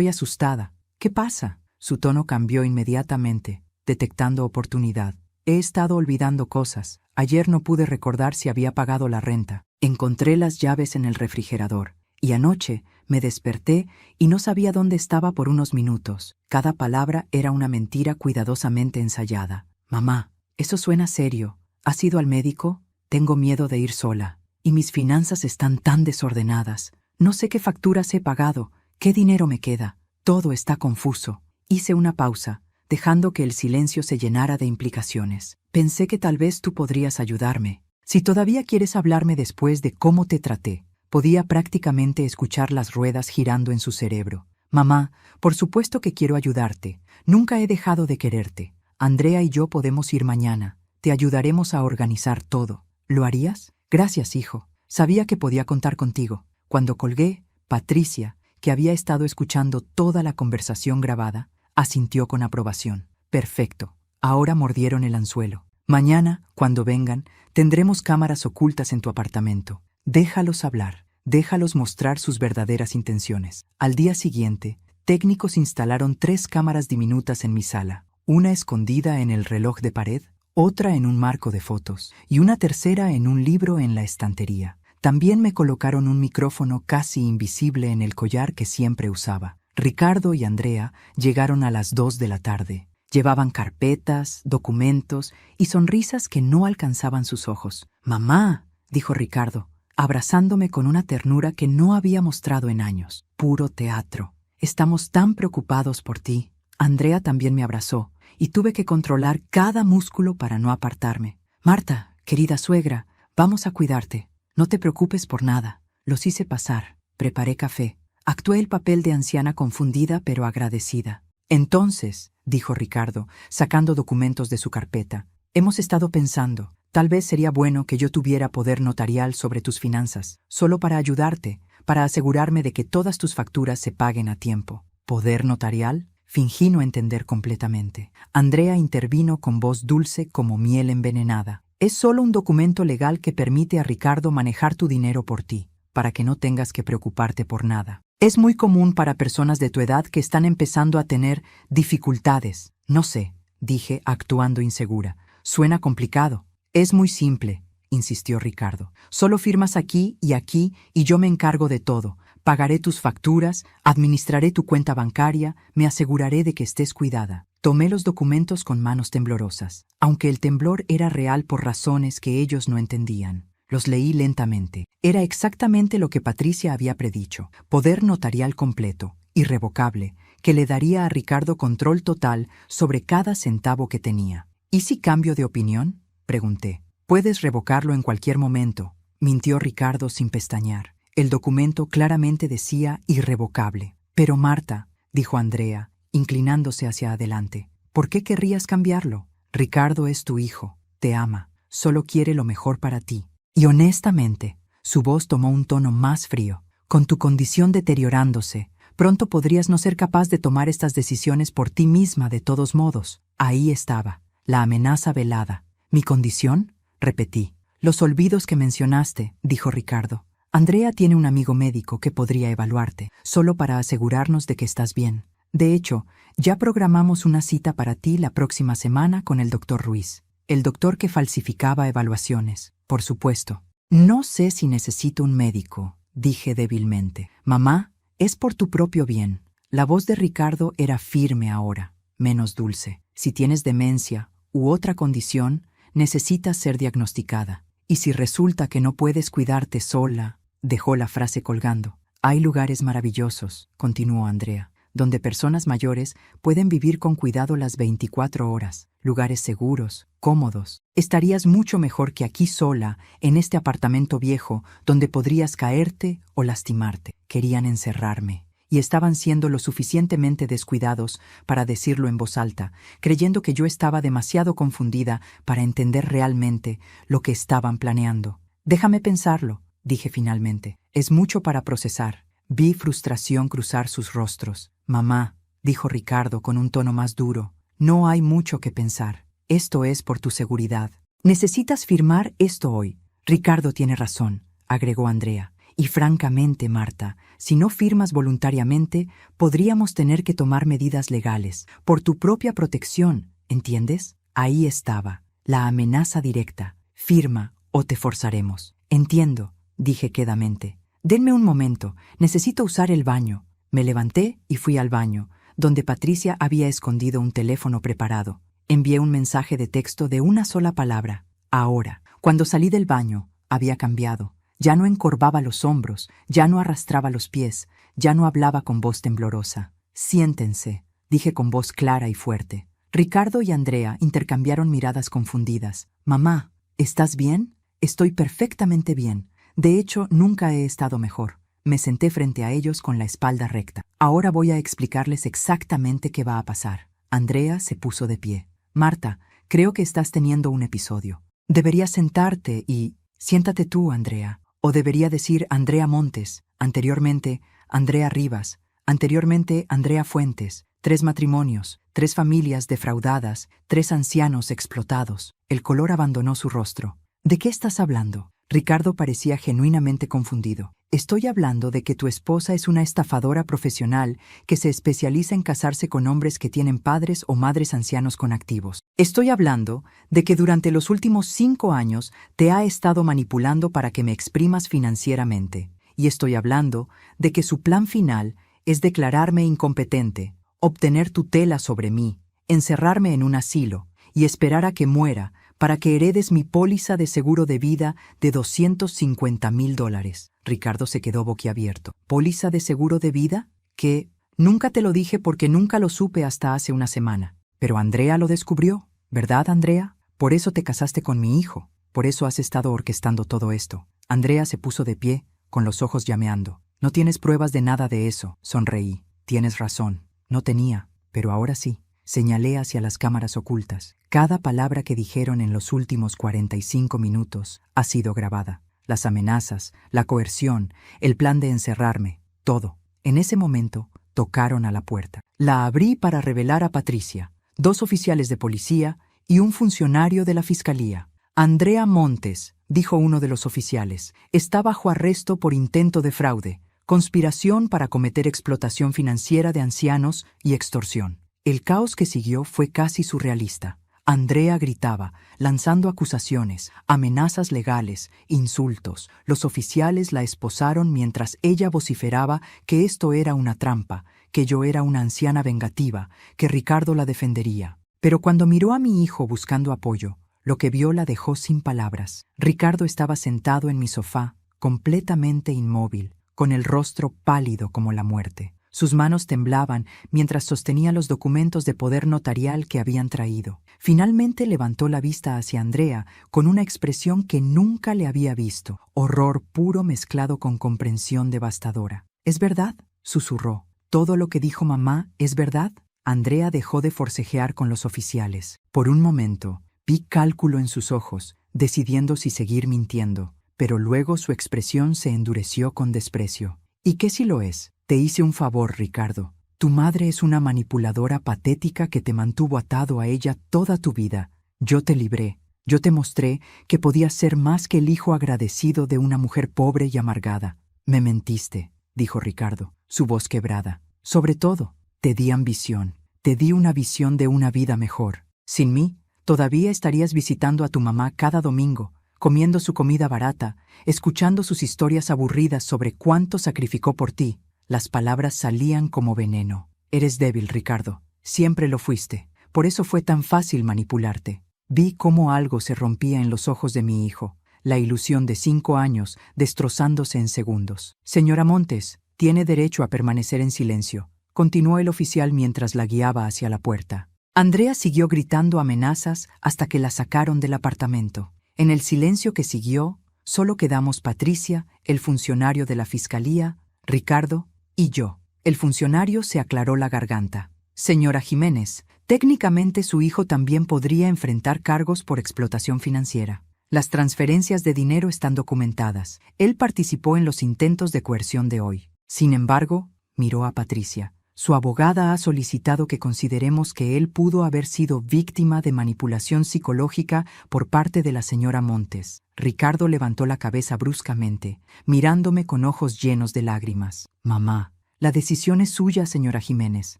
asustada». «¿Qué pasa?». Su tono cambió inmediatamente, detectando oportunidad. «He estado olvidando cosas. Ayer no pude recordar si había pagado la renta. Encontré las llaves en el refrigerador. Y anoche me desperté y no sabía dónde estaba por unos minutos. Cada palabra era una mentira cuidadosamente ensayada. Mamá, eso suena serio. ¿Has ido al médico? Tengo miedo de ir sola. Y mis finanzas están tan desordenadas. No sé qué facturas he pagado, qué dinero me queda. Todo está confuso». Hice una pausa, dejando que el silencio se llenara de implicaciones. Pensé que tal vez tú podrías ayudarme. Si todavía quieres hablarme después de cómo te traté. Podía prácticamente escuchar las ruedas girando en su cerebro. Mamá, por supuesto que quiero ayudarte. Nunca he dejado de quererte. Andrea y yo podemos ir mañana. Te ayudaremos a organizar todo. ¿Lo harías? Gracias, hijo. Sabía que podía contar contigo. Cuando colgué, Patricia, que había estado escuchando toda la conversación grabada, asintió con aprobación. Perfecto. Ahora mordieron el anzuelo. Mañana, cuando vengan, tendremos cámaras ocultas en tu apartamento. Déjalos hablar. Déjalos mostrar sus verdaderas intenciones. Al día siguiente, técnicos instalaron 3 cámaras diminutas en mi sala. Una escondida en el reloj de pared, otra en un marco de fotos y una tercera en un libro en la estantería. También me colocaron un micrófono casi invisible en el collar que siempre usaba. Ricardo y Andrea llegaron a las 2 de la tarde. Llevaban carpetas, documentos y sonrisas que no alcanzaban sus ojos. «Mamá», dijo Ricardo, abrazándome con una ternura que no había mostrado en años. «Puro teatro. Estamos tan preocupados por ti». Andrea también me abrazó y tuve que controlar cada músculo para no apartarme. «Marta, querida suegra, vamos a cuidarte. No te preocupes por nada». Los hice pasar. Preparé café. Actué el papel de anciana confundida pero agradecida. «Entonces», dijo Ricardo, sacando documentos de su carpeta, «hemos estado pensando, tal vez sería bueno que yo tuviera poder notarial sobre tus finanzas, solo para ayudarte, para asegurarme de que todas tus facturas se paguen a tiempo». «¿Poder notarial?». Fingí no entender completamente. Andrea intervino con voz dulce como miel envenenada. Es solo un documento legal que permite a Ricardo manejar tu dinero por ti, para que no tengas que preocuparte por nada. Es muy común para personas de tu edad que están empezando a tener dificultades. No sé, dije, actuando insegura. Suena complicado. Es muy simple, insistió Ricardo. Solo firmas aquí y yo me encargo de todo. Pagaré tus facturas, administraré tu cuenta bancaria, me aseguraré de que estés cuidada. Tomé los documentos con manos temblorosas, aunque el temblor era real por razones que ellos no entendían. Los leí lentamente. Era exactamente lo que Patricia había predicho. Poder notarial completo, irrevocable, que le daría a Ricardo control total sobre cada centavo que tenía. ¿Y si cambio de opinión?, pregunté. Puedes revocarlo en cualquier momento, mintió Ricardo sin pestañear. El documento claramente decía irrevocable. Pero Marta, dijo Andrea, inclinándose hacia adelante, ¿por qué querrías cambiarlo? Ricardo es tu hijo, te ama, solo quiere lo mejor para ti. Y honestamente, su voz tomó un tono más frío. Con tu condición deteriorándose, pronto podrías no ser capaz de tomar estas decisiones por ti misma de todos modos. Ahí estaba, la amenaza velada. ¿Mi condición?, repetí. Los olvidos que mencionaste, dijo Ricardo. Andrea tiene un amigo médico que podría evaluarte, solo para asegurarnos de que estás bien. De hecho, ya programamos una cita para ti la próxima semana con el doctor Ruiz, el doctor que falsificaba evaluaciones, por supuesto. No sé si necesito un médico, dije débilmente. Mamá, es por tu propio bien. La voz de Ricardo era firme ahora, menos dulce. Si tienes demencia u otra condición, necesitas ser diagnosticada. Y si resulta que no puedes cuidarte sola, dejó la frase colgando. Hay lugares maravillosos, continuó Andrea, donde personas mayores pueden vivir con cuidado las 24 horas, lugares seguros, cómodos. Estarías mucho mejor que aquí sola, en este apartamento viejo, donde podrías caerte o lastimarte. Querían encerrarme, y estaban siendo lo suficientemente descuidados para decirlo en voz alta, creyendo que yo estaba demasiado confundida para entender realmente lo que estaban planeando. Déjame pensarlo, dije finalmente. Es mucho para procesar. Vi frustración cruzar sus rostros. Mamá, dijo Ricardo con un tono más duro, no hay mucho que pensar. Esto es por tu seguridad. Necesitas firmar esto hoy. Ricardo tiene razón, agregó Andrea. Y francamente, Marta, si no firmas voluntariamente, podríamos tener que tomar medidas legales, por tu propia protección, ¿entiendes? Ahí estaba, la amenaza directa. Firma o te forzaremos. Entiendo, dije quedamente. Denme un momento, necesito usar el baño. Me levanté y fui al baño, donde Patricia había escondido un teléfono preparado. Envié un mensaje de texto de una sola palabra. Ahora. Cuando salí del baño, había cambiado. Ya no encorvaba los hombros, ya no arrastraba los pies, ya no hablaba con voz temblorosa. Siéntense, dije con voz clara y fuerte. Ricardo y Andrea intercambiaron miradas confundidas. Mamá, ¿estás bien? Estoy perfectamente bien. De hecho, nunca he estado mejor. Me senté frente a ellos con la espalda recta. Ahora voy a explicarles exactamente qué va a pasar. Andrea se puso de pie. Marta, creo que estás teniendo un episodio. Deberías sentarte y... Siéntate tú, Andrea. O debería decir Andrea Montes, anteriormente Andrea Rivas, anteriormente Andrea Fuentes. 3 matrimonios, 3 familias defraudadas, 3 ancianos explotados. El color abandonó su rostro. ¿De qué estás hablando? Ricardo parecía genuinamente confundido. Estoy hablando de que tu esposa es una estafadora profesional que se especializa en casarse con hombres que tienen padres o madres ancianos con activos. Estoy hablando de que durante los últimos 5 años te ha estado manipulando para que me exprimas financieramente. Y estoy hablando de que su plan final es declararme incompetente, obtener tutela sobre mí, encerrarme en un asilo y esperar a que muera para que heredes mi póliza de seguro de vida de $250,000. Ricardo se quedó boquiabierto. ¿Póliza de seguro de vida? Que nunca te lo dije porque nunca lo supe hasta hace una semana. Pero Andrea lo descubrió, ¿verdad, Andrea? Por eso te casaste con mi hijo. Por eso has estado orquestando todo esto. Andrea se puso de pie, con los ojos llameando. No tienes pruebas de nada de eso, sonreí. Tienes razón. No tenía, pero ahora sí. Señalé hacia las cámaras ocultas. Cada palabra que dijeron en los últimos 45 minutos ha sido grabada. Las amenazas, la coerción, el plan de encerrarme, todo. En ese momento, tocaron a la puerta. La abrí para revelar a Patricia, 2 oficiales de policía y un funcionario de la fiscalía. Andrea Montes, dijo uno de los oficiales, está bajo arresto por intento de fraude, conspiración para cometer explotación financiera de ancianos y extorsión. El caos que siguió fue casi surrealista. Andrea gritaba, lanzando acusaciones, amenazas legales, insultos. Los oficiales la esposaron mientras ella vociferaba que esto era una trampa, que yo era una anciana vengativa, que Ricardo la defendería. Pero cuando miró a mi hijo buscando apoyo, lo que vio la dejó sin palabras. Ricardo estaba sentado en mi sofá, completamente inmóvil, con el rostro pálido como la muerte. Sus manos temblaban mientras sostenía los documentos de poder notarial que habían traído. Finalmente levantó la vista hacia Andrea con una expresión que nunca le había visto, horror puro mezclado con comprensión devastadora. ¿Es verdad?, susurró. ¿Todo lo que dijo mamá es verdad? Andrea dejó de forcejear con los oficiales. Por un momento, vi cálculo en sus ojos, decidiendo si seguir mintiendo, pero luego su expresión se endureció con desprecio. ¿Y qué si lo es? Te hice un favor, Ricardo. Tu madre es una manipuladora patética que te mantuvo atado a ella toda tu vida. Yo te libré. Yo te mostré que podías ser más que el hijo agradecido de una mujer pobre y amargada. Me mentiste, dijo Ricardo, su voz quebrada. Sobre todo, te di ambición. Te di una visión de una vida mejor. Sin mí, todavía estarías visitando a tu mamá cada domingo, comiendo su comida barata, escuchando sus historias aburridas sobre cuánto sacrificó por ti. Las palabras salían como veneno. Eres débil, Ricardo. Siempre lo fuiste. Por eso fue tan fácil manipularte. Vi cómo algo se rompía en los ojos de mi hijo. La ilusión de 5 años destrozándose en segundos. Señora Montes, tiene derecho a permanecer en silencio, continuó el oficial mientras la guiaba hacia la puerta. Andrea siguió gritando amenazas hasta que la sacaron del apartamento. En el silencio que siguió, solo quedamos Patricia, el funcionario de la fiscalía, Ricardo y yo. El funcionario se aclaró la garganta. Señora Jiménez, técnicamente su hijo también podría enfrentar cargos por explotación financiera. Las transferencias de dinero están documentadas. Él participó en los intentos de coerción de hoy. Sin embargo, miró a Patricia. Su abogada ha solicitado que consideremos que él pudo haber sido víctima de manipulación psicológica por parte de la señora Montes. Ricardo levantó la cabeza bruscamente, mirándome con ojos llenos de lágrimas. Mamá, la decisión es suya, señora Jiménez,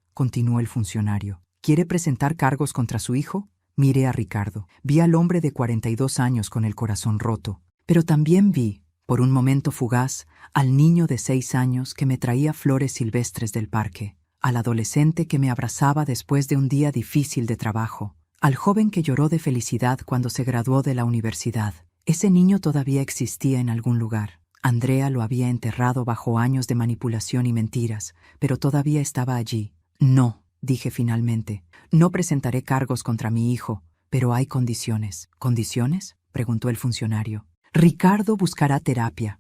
continuó el funcionario. ¿Quiere presentar cargos contra su hijo? Miré a Ricardo. Vi al hombre de 42 años con el corazón roto. Pero también vi, por un momento fugaz, al niño de 6 años que me traía flores silvestres del parque, al adolescente que me abrazaba después de un día difícil de trabajo, al joven que lloró de felicidad cuando se graduó de la universidad. Ese niño todavía existía en algún lugar. Andrea lo había enterrado bajo años de manipulación y mentiras, pero todavía estaba allí. No, dije finalmente, no presentaré cargos contra mi hijo, pero hay condiciones. ¿Condiciones?, preguntó el funcionario. Ricardo buscará terapia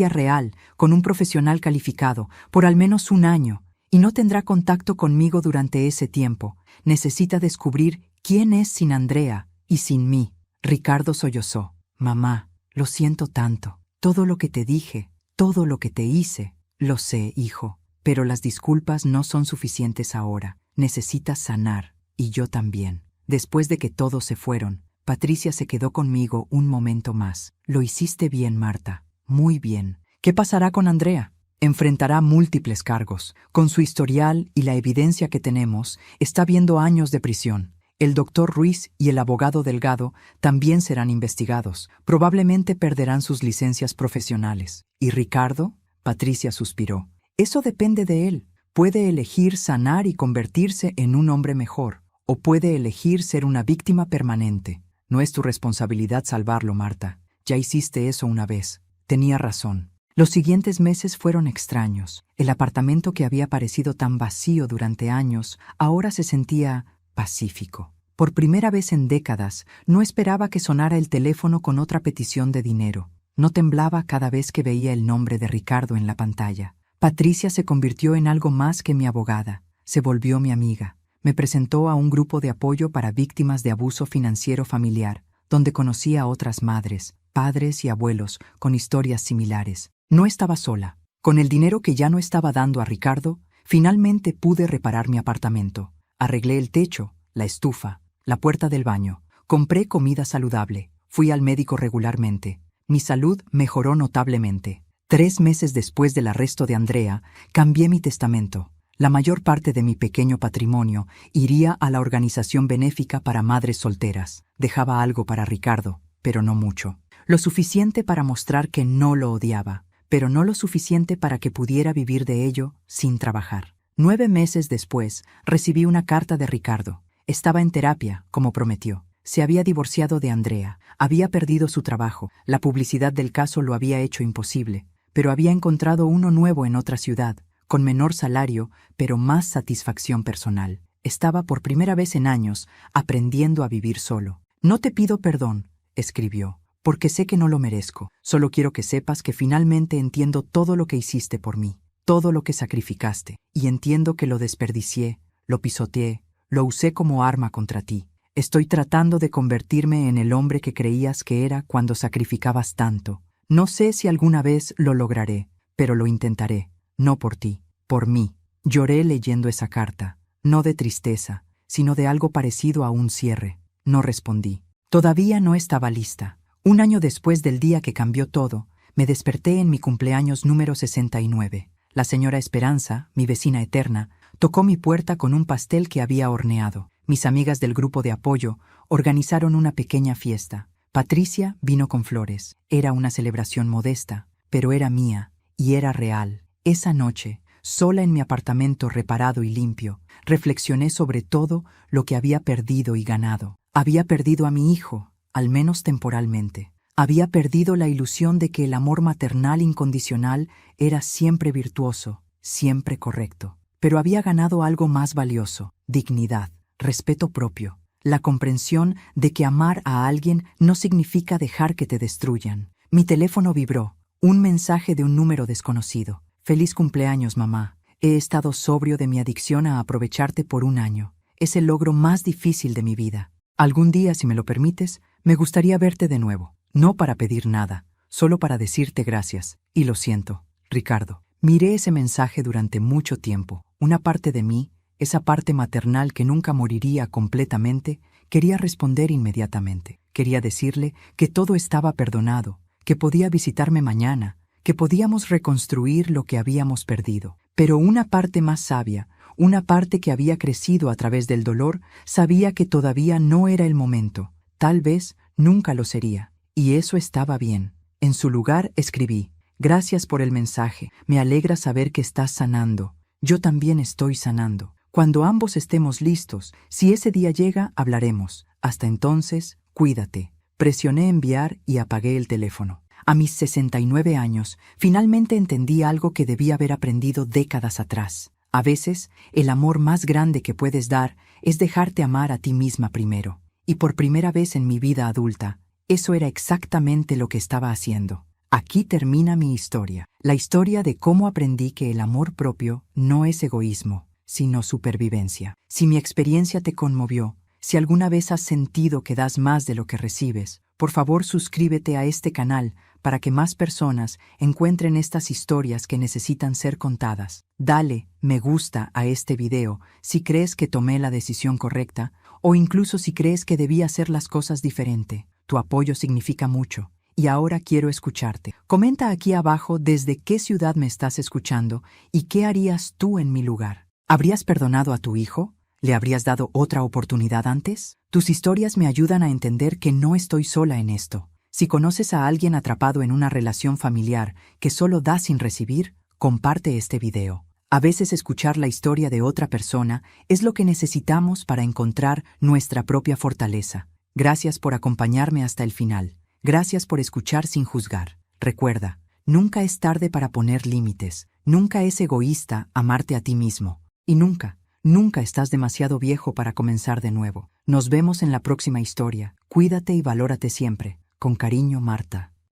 real, con un profesional calificado, por al menos 1 año, y no tendrá contacto conmigo durante ese tiempo. Necesita descubrir quién es sin Andrea y sin mí. Ricardo sollozó. Mamá, lo siento tanto. Todo lo que te dije, todo lo que te hice, lo sé, hijo. Pero las disculpas no son suficientes ahora. Necesitas sanar, y yo también. Después de que todos se fueron, Patricia se quedó conmigo un momento más. Lo hiciste bien, Marta. Muy bien. ¿Qué pasará con Andrea? Enfrentará múltiples cargos. Con su historial y la evidencia que tenemos, está viendo años de prisión. El doctor Ruiz y el abogado Delgado también serán investigados. Probablemente perderán sus licencias profesionales. ¿Y Ricardo? Patricia suspiró. Eso depende de él. Puede elegir sanar y convertirse en un hombre mejor, o puede elegir ser una víctima permanente. No es tu responsabilidad salvarlo, Marta. Ya hiciste eso una vez. Tenía razón. Los siguientes meses fueron extraños. El apartamento que había parecido tan vacío durante años, ahora se sentía pacífico. Por primera vez en décadas, no esperaba que sonara el teléfono con otra petición de dinero. No temblaba cada vez que veía el nombre de Ricardo en la pantalla. Patricia se convirtió en algo más que mi abogada. Se volvió mi amiga. Me presentó a un grupo de apoyo para víctimas de abuso financiero familiar, donde conocí a otras madres, padres y abuelos con historias similares. No estaba sola. Con el dinero que ya no estaba dando a Ricardo, Finalmente pude reparar mi apartamento. Arreglé el techo, la estufa, la puerta del baño. Compré comida saludable. Fui al médico regularmente. Mi salud mejoró notablemente. 3 meses después del arresto de Andrea, cambié mi testamento. La mayor parte de mi pequeño patrimonio iría a la organización benéfica para madres solteras. Dejaba algo para Ricardo, pero no mucho. Lo suficiente para mostrar que no lo odiaba, pero no lo suficiente para que pudiera vivir de ello sin trabajar. 9 meses después, recibí una carta de Ricardo. Estaba en terapia, como prometió. Se había divorciado de Andrea, había perdido su trabajo, la publicidad del caso lo había hecho imposible, pero había encontrado uno nuevo en otra ciudad, con menor salario, pero más satisfacción personal. Estaba por primera vez en años aprendiendo a vivir solo. No te pido perdón, escribió, porque sé que no lo merezco. Solo quiero que sepas que finalmente entiendo todo lo que hiciste por mí, todo lo que sacrificaste, y entiendo que lo desperdicié, lo pisoteé, lo usé como arma contra ti. Estoy tratando de convertirme en el hombre que creías que era cuando sacrificabas tanto. No sé si alguna vez lo lograré, pero lo intentaré. No por ti, por mí. Lloré leyendo esa carta, no de tristeza, sino de algo parecido a un cierre. No respondí. Todavía no estaba lista. Un año después del día que cambió todo, me desperté en mi cumpleaños número 69. La señora Esperanza, mi vecina eterna, tocó mi puerta con un pastel que había horneado. Mis amigas del grupo de apoyo organizaron una pequeña fiesta. Patricia vino con flores. Era una celebración modesta, pero era mía, y era real. Esa noche, sola en mi apartamento reparado y limpio, reflexioné sobre todo lo que había perdido y ganado. Había perdido a mi hijo, al menos temporalmente. Había perdido la ilusión de que el amor maternal incondicional era siempre virtuoso, siempre correcto. Pero había ganado algo más valioso: dignidad, respeto propio, la comprensión de que amar a alguien no significa dejar que te destruyan. Mi teléfono vibró, un mensaje de un número desconocido. Feliz cumpleaños, mamá. He estado sobrio de mi adicción a aprovecharte por 1 año. Es el logro más difícil de mi vida. Algún día, si me lo permites, me gustaría verte de nuevo. No para pedir nada, solo para decirte gracias. Y lo siento, Ricardo. Miré ese mensaje durante mucho tiempo. Una parte de mí, esa parte maternal que nunca moriría completamente, quería responder inmediatamente. Quería decirle que todo estaba perdonado, que podía visitarme mañana, que podíamos reconstruir lo que habíamos perdido. Pero una parte más sabia, una parte que había crecido a través del dolor, sabía que todavía no era el momento. Tal vez nunca lo sería. Y eso estaba bien. En su lugar escribí: gracias por el mensaje. Me alegra saber que estás sanando. Yo también estoy sanando. Cuando ambos estemos listos, si ese día llega, hablaremos. Hasta entonces, cuídate. Presioné enviar y apagué el teléfono. A mis 69 años, finalmente entendí algo que debía haber aprendido décadas atrás. A veces, el amor más grande que puedes dar es dejarte amar a ti misma primero. Y por primera vez en mi vida adulta, eso era exactamente lo que estaba haciendo. Aquí termina mi historia. La historia de cómo aprendí que el amor propio no es egoísmo, sino supervivencia. Si mi experiencia te conmovió, si alguna vez has sentido que das más de lo que recibes, por favor suscríbete a este canal para que más personas encuentren estas historias que necesitan ser contadas. Dale me gusta a este video si crees que tomé la decisión correcta o incluso si crees que debí hacer las cosas diferente. Tu apoyo significa mucho. Y ahora quiero escucharte. Comenta aquí abajo desde qué ciudad me estás escuchando y qué harías tú en mi lugar. ¿Habrías perdonado a tu hijo? ¿Le habrías dado otra oportunidad antes? Tus historias me ayudan a entender que no estoy sola en esto. Si conoces a alguien atrapado en una relación familiar que solo da sin recibir, comparte este video. A veces escuchar la historia de otra persona es lo que necesitamos para encontrar nuestra propia fortaleza. Gracias por acompañarme hasta el final. Gracias por escuchar sin juzgar. Recuerda, nunca es tarde para poner límites. Nunca es egoísta amarte a ti mismo. Y nunca estás demasiado viejo para comenzar de nuevo. Nos vemos en la próxima historia. Cuídate y valórate siempre. Con cariño, Marta.